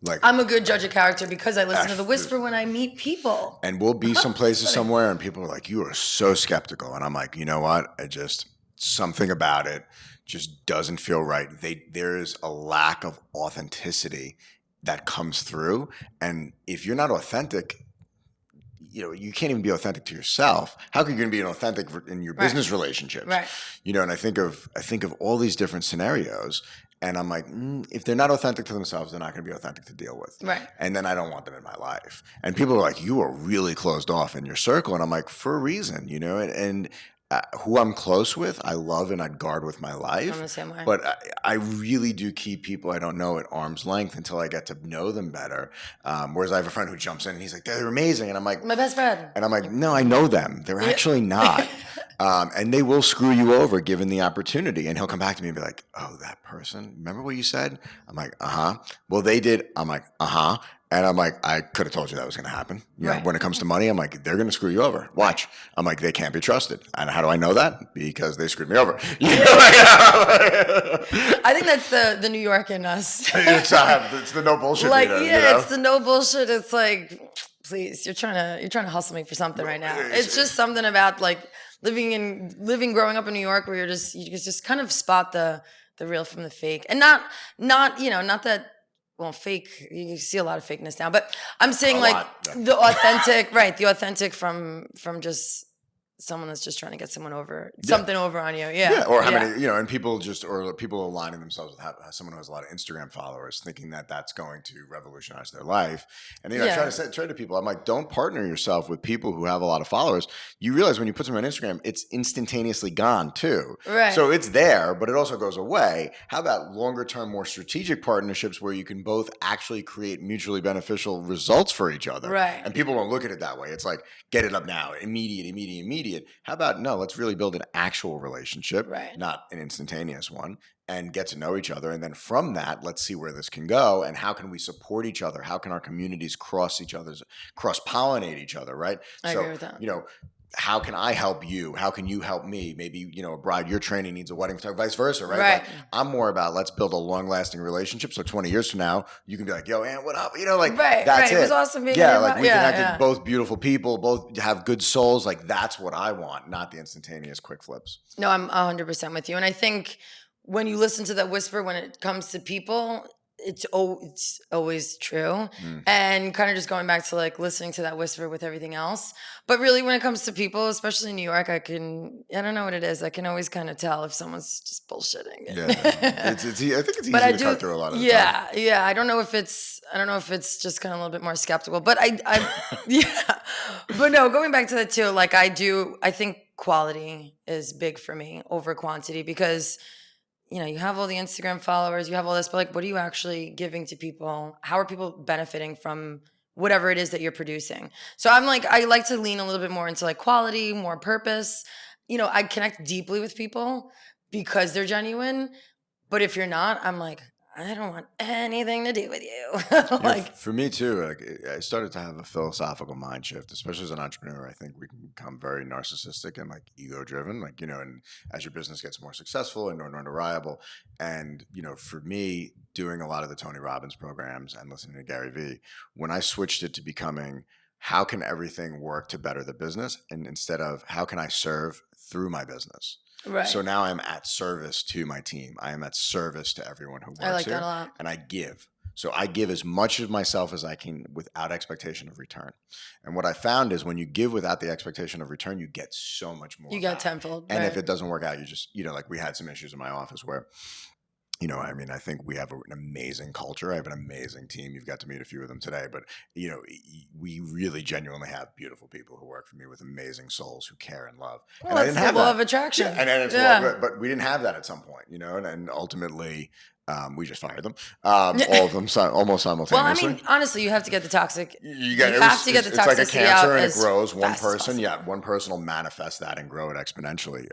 Like, I'm a good judge of character because I listen to the whisper when I meet people. And we'll be some places somewhere and people are like, you are so skeptical. And I'm like, you know what? Something about it just doesn't feel right. There is a lack of authenticity that comes through. And if you're not authentic, you can't even be authentic to yourself. How can you be authentic in your business relationships? Right. And I think of all these different scenarios, and I'm like, if they're not authentic to themselves, they're not going to be authentic to deal with. Right. And then I don't want them in my life. And people are like, you are really closed off in your circle, and I'm like, for a reason, and who I'm close with, I love and I'd guard with my life. I'm the same way. But I really do keep people I don't know at arm's length until I get to know them better. Whereas I have a friend who jumps in and he's like, they're amazing. And I'm like, my best friend. And I'm like, no, I know them. They're actually not. And they will screw you over given the opportunity. And he'll come back to me and be like, oh, that person, remember what you said? I'm like, uh-huh. Well, they did. I'm like, uh-huh. And I'm like, I could have told you that was going to happen. You know, when it comes to money, I'm like, they're going to screw you over. Watch. I'm like, they can't be trusted. And how do I know that? Because they screwed me over. You know, I think that's the New York in us. it's the no bullshit. Like, meter, yeah, it's the no bullshit. It's like, please, you're trying to hustle me for something right now. It's just something about like growing up in New York where you just kind of spot the real from the fake, and not that. Well, fake, you see a lot of fakeness now, but I'm saying like the authentic, right? The authentic from just someone that's just trying to get something over on you. Yeah. Or how many, and people aligning themselves with someone who has a lot of Instagram followers, thinking that that's going to revolutionize their life. And, I try to people, I'm like, don't partner yourself with people who have a lot of followers. You realize when you put something on Instagram, it's instantaneously gone too. Right. So it's there, but it also goes away. How about longer term, more strategic partnerships where you can both actually create mutually beneficial results for each other? Right. And people don't look at it that way. It's like, get it up now, immediate. How about, no, let's really build an actual relationship, not an instantaneous one, and get to know each other. And then from that, let's see where this can go and how can we support each other? How can our communities cross-pollinate each other, right? I agree with that. How can I help you? How can you help me? Maybe, a bride you're training needs a wedding photographer, vice versa, right? Right. Like, I'm more about let's build a long-lasting relationship. So 20 years from now, you can be like, yo, Ann, what up? That's it. It was awesome being here. Like we connected, both beautiful people, both have good souls. Like, that's what I want, not the instantaneous quick flips. No, I'm 100% with you. And I think when you listen to that whisper, when it comes to people, it's always true. And kind of just going back to like listening to that whisper with everything else. But really when it comes to people, especially in New York, I don't know what it is. I can always kind of tell if someone's just bullshitting. Yeah. I think it's easy to cut through a lot of the time. Yeah. I don't know if it's just kind of a little bit more skeptical, but yeah. But no, going back to that too, like I think quality is big for me over quantity because you have all the Instagram followers, you have all this, but like, what are you actually giving to people? How are people benefiting from whatever it is that you're producing? So I like to lean a little bit more into like quality, more purpose. I connect deeply with people because they're genuine. But if you're not, I'm like, I don't want anything to do with you. For me too, I started to have a philosophical mind shift, especially as an entrepreneur. I think we can become very narcissistic and like ego driven, and as your business gets more successful and more notoriable. And, for me, doing a lot of the Tony Robbins programs and listening to Gary Vee, when I switched it to becoming how can everything work to better the business, and instead of how can I serve through my business. Right. So now I'm at service to my team. I am at service to everyone who works here. I like that a lot. And I give. So I give as much of myself as I can without expectation of return. And what I found is when you give without the expectation of return, you get so much more. You get tenfold. And if it doesn't work out, you just, like we had some issues in my office where, I think we have an amazing culture. I have an amazing team. You've got to meet a few of them today, but we really genuinely have beautiful people who work for me with amazing souls who care and love. Well, and I didn't have the law that. of attraction. Yeah, and it's love, but we didn't have that at some point, and ultimately we just fired them, all of them almost simultaneously. Well, honestly, you have to get the toxic. You have to get the toxicity out. It's like a cancer, and it grows. One person will manifest that and grow it exponentially.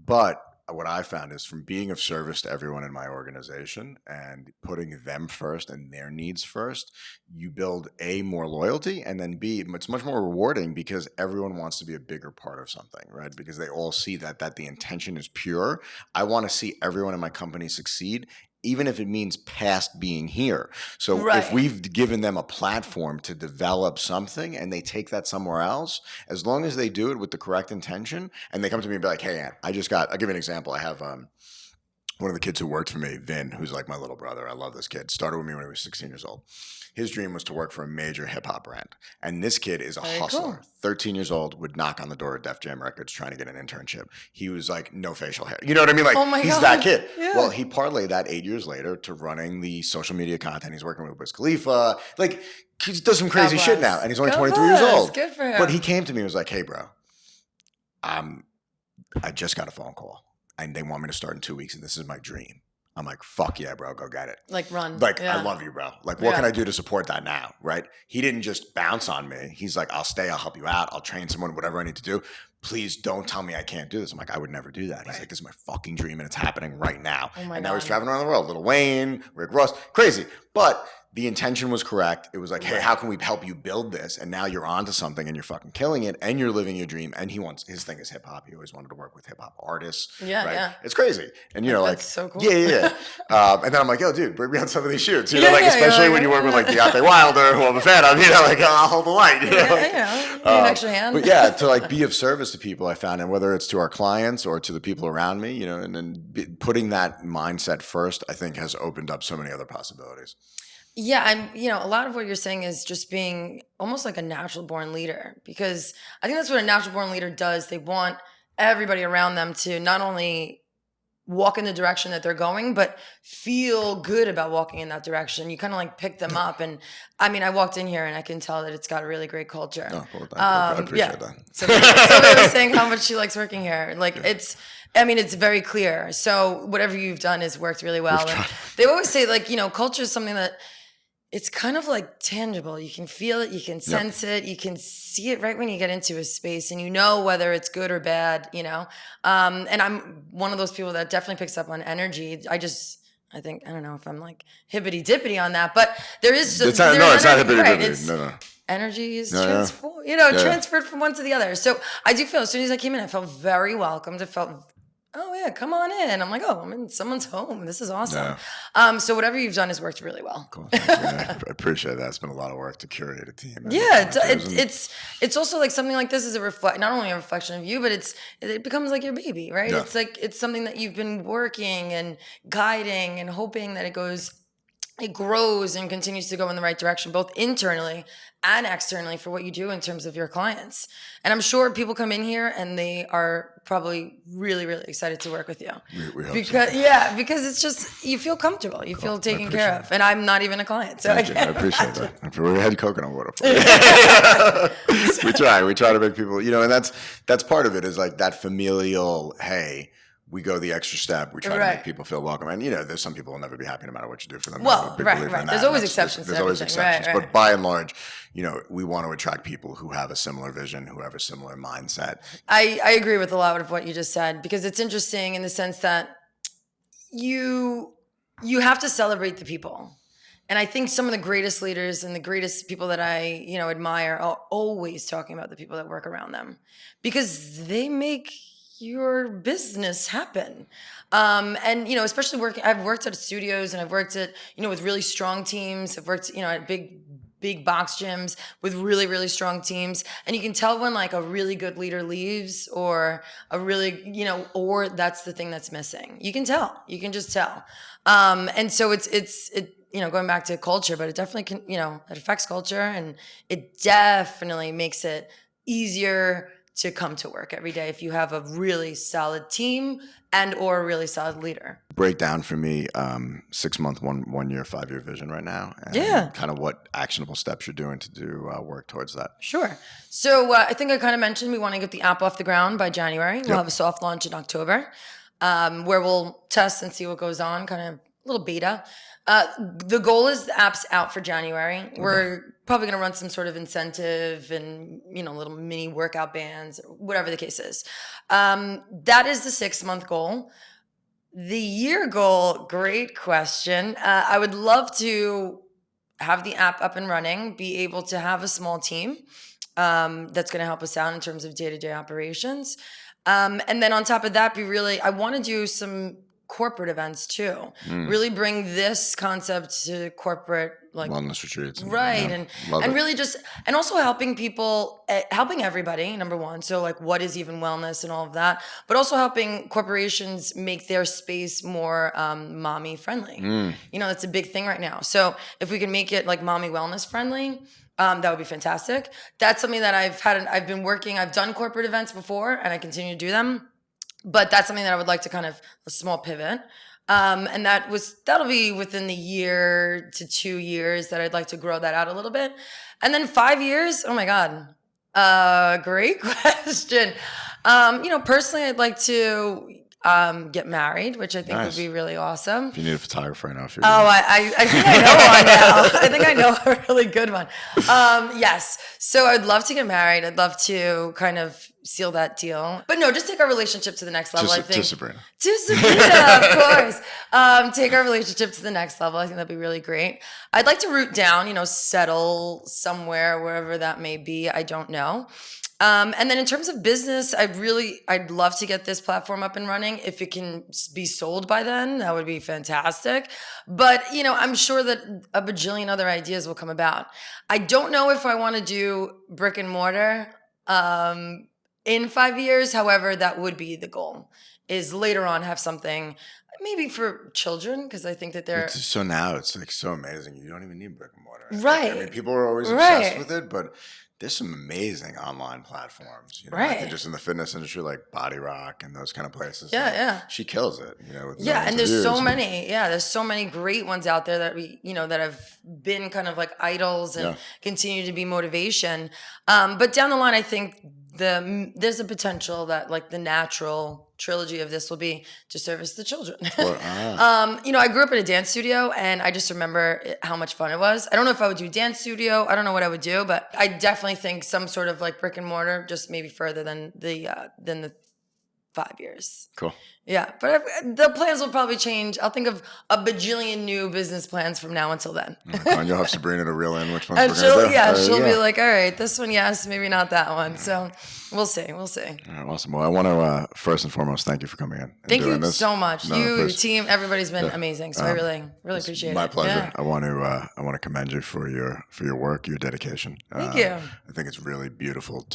But what I found is from being of service to everyone in my organization and putting them first and their needs first, you build A, more loyalty, and then B, it's much more rewarding because everyone wants to be a bigger part of something, right? Because they all see that the intention is pure. I want to see everyone in my company succeed, even if it means past being here. So if we've given them a platform to develop something and they take that somewhere else, as long as they do it with the correct intention and they come to me and be like, hey, Ant, I'll give you an example. I have one of the kids who worked for me, Vin, who's like my little brother. I love this kid. Started with me when he was 16 years old. His dream was to work for a major hip hop brand. And this kid is a hustler. Cool. 13 years old, would knock on the door at Def Jam Records trying to get an internship. He was like, no facial hair. You know what I mean? Like, he's that kid. Yeah. Well, he parlayed that 8 years later to running the social media content. He's working with Wiz Khalifa. Like, he does some crazy shit now. And he's only 23 years old. Good for him. But he came to me and was like, hey, bro, I'm I just got a phone call and they want me to start in 2 weeks and this is my dream. I'm like, fuck yeah, bro, go get it. Like run. Like, yeah. I love you, bro. Like, what can I do to support that now, right? He didn't just bounce on me. He's like, I'll stay, I'll help you out, I'll train someone, whatever I need to do. Please don't tell me I can't do this. I'm like, I would never do that. He's like, this is my fucking dream and it's happening right now. Oh my and God. now he's traveling around the world. Lil Wayne, Rick Ross, crazy. But the intention was correct. It was like, hey, how can we help you build this? And now you're onto something and you're fucking killing it and you're living your dream. And his thing is hip hop. He always wanted to work with hip hop artists. Yeah, right? yeah. It's crazy. And That's so cool. Yeah. And then I'm like, yo, dude, bring me on some of these shoots. You know, especially when you work with like Deontay Wilder, who I'm a fan of, like, I'll hold the light. You know? An extra hand. But yeah, to like be of service to people, I found, and whether it's to our clients or to the people around me, and then putting that mindset first, I think has opened up so many other possibilities. Yeah, I'm, a lot of what you're saying is just being almost like a natural born leader, because I think that's what a natural born leader does. They want everybody around them to not only walk in the direction that they're going, but feel good about walking in that direction. You kind of like pick them up. And I mean, I walked in here and I can tell that it's got a really great culture. Oh, well, I appreciate that. Somebody was saying how much she likes working here. Like it's very clear. So whatever you've done has worked really well. And they always say like, culture is something that it's kind of like tangible. You can feel it, you can sense it, you can see it right when you get into a space, and whether it's good or bad, And I'm one of those people that definitely picks up on energy. I think, I don't know if I'm like hippity dippity on that, but there is it's not hippity dippity. Right? No. Energy is transferred from one to the other. So I do feel as soon as I came in, I felt very welcomed. I felt, oh yeah, come on in. I'm like, oh, I'm in someone's home. This is awesome. Yeah. So whatever you've done has worked really well. Cool. I appreciate that. It's been a lot of work to curate a team. Yeah, it's also like something like this is not only a reflection of you, but it becomes like your baby, right? Yeah. It's like it's something that you've been working and guiding and hoping that it grows and continues to go in the right direction, both internally and externally for what you do in terms of your clients. And I'm sure people come in here and they are probably really, really excited to work with you. We hope because so. Yeah, because it's just, you feel comfortable. You feel taken care of. And I'm not even a client. So I appreciate that. We had coconut water for you. We try to make people, and that's part of it, is like that familial, hey, we go the extra step. We try to make people feel welcome. And, there's some people who will never be happy no matter what you do for them. Well, right. There's always exceptions. There's always exceptions. Right. But by and large, we want to attract people who have a similar vision, who have a similar mindset. I agree with a lot of what you just said, because it's interesting in the sense that you have to celebrate the people. And I think some of the greatest leaders and the greatest people that I, admire are always talking about the people that work around them, because they make your business happen. And, especially I've worked at studios and I've worked at, with really strong teams. I've worked, at big box gyms with really, really strong teams. And you can tell when like a really good leader leaves, or a really, or that's the thing that's missing. You can tell, you can just tell. And so it's going back to culture, but it definitely can, it affects culture, and it definitely makes it easier to come to work every day if you have a really solid team and or a really solid leader. Break down for me 6 month, 1 year, 5 year vision right now. And kind of what actionable steps you're doing to do work towards that. Sure. So I think I kind of mentioned we want to get the app off the ground by January. We'll have a soft launch in October, where we'll test and see what goes on, kind of a little beta. The goal is the app's out for January. Okay. We're probably going to run some sort of incentive and, little mini workout bands, whatever the case is. That is the 6 month goal. The year goal, great question. I would love to have the app up and running, be able to have a small team that's going to help us out in terms of day-to-day operations. And then on top of that, I want to do some corporate events too. Really bring this concept to corporate, like wellness retreats, right? And really just, and also helping people, helping everybody, number one. So like, what is even wellness and all of that, but also helping corporations make their space more mommy friendly. That's a big thing right now. So if we can make it like mommy wellness friendly, that would be fantastic. That's something that I've done corporate events before, and I continue to do them. But that's something that I would like to kind of a small pivot. And that'll be within the year to 2 years that I'd like to grow that out a little bit. And then 5 years, oh my God, great question. Personally, I'd like to get married, which I think would be really awesome. If you need a photographer, I know. If you're I think I know one now. I think I know a really good one. Yes. So I'd love to get married. I'd love to kind of seal that deal. But no, just take our relationship to the next level, I think. To Sabrina. To Sabrina, of course. Take our relationship to the next level. I think that'd be really great. I'd like to root down, settle somewhere, wherever that may be. I don't know. And then in terms of business, I'd love to get this platform up and running. If it can be sold by then, that would be fantastic. But, I'm sure that a bajillion other ideas will come about. I don't know if I want to do brick and mortar in 5 years. However, that would be the goal, is later on have something maybe for children, because I think that they're... So now it's like so amazing. You don't even need brick and mortar. Right. I mean, people are always obsessed with it, but... There's some amazing online platforms, right? Like just in the fitness industry, like Body Rock and those kind of places. Yeah. She kills it, with and there's so many. Yeah, there's so many great ones out there that that have been kind of like idols and continue to be motivation. But down the line, I think there's a potential that like the natural trilogy of this will be to service the children. I grew up in a dance studio, and I just remember how much fun it was. I don't know if I would do dance studio. I don't know what I would do, but I definitely think some sort of like brick and mortar, just maybe further than the 5 years. Cool. Yeah, but the plans will probably change. I'll think of a bajillion new business plans from now until then. And you'll have Sabrina to reel in which ones we're going to do. Yeah, she'll be like, all right, this one, yes, maybe not that one. So we'll see. All right, awesome. Well, I want to, first and foremost, thank you for coming in. Thank you so much. Your team, everybody's been amazing. So I really appreciate it. My pleasure. Yeah. I want to commend you for your work, your dedication. Thank you. I think it's really beautiful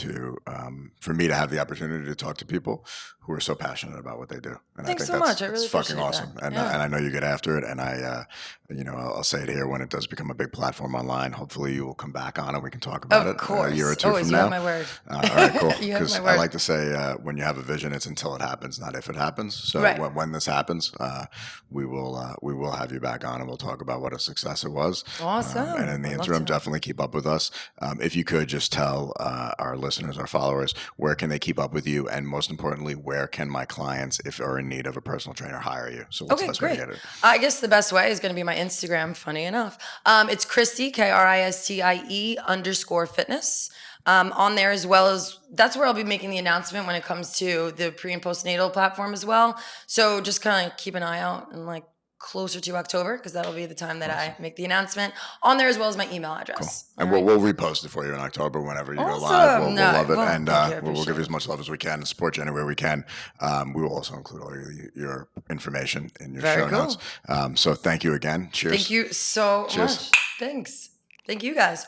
for me to have the opportunity to talk to people who are so passionate about what they do. And Thanks I think so much. I really appreciate fucking awesome. That. And I know you get after it. And I'll say it here, when it does become a big platform online, hopefully you will come back on and we can talk about it a year or two from now. You have my word. All right, cool. Because I like to say, when you have a vision, it's until it happens, not if it happens. So when this happens, we will have you back on and we'll talk about what a success it was. Awesome. And in the interim, definitely keep up with us. If you could just tell our listeners, our followers, where can they keep up with you? And most importantly, where can my clients, if they're in need of a personal trainer, hire you? So what's the best way to get it? I guess the best way is going to be my Instagram, funny enough. It's Kristie, Kristie _fitness. On there, as well as that's where I'll be making the announcement when it comes to the pre and postnatal platform as well. So just kind of keep an eye out and like closer to October, because that'll be the time that I make the announcement on there, as well as my email address. Cool. And we'll repost it for you in October whenever you go live. We'll love it, and we'll give you as much love as we can and support you anywhere we can. We will also include all your information in your show notes. So thank you again. Cheers. Thank you so much. Thanks. Thank you guys.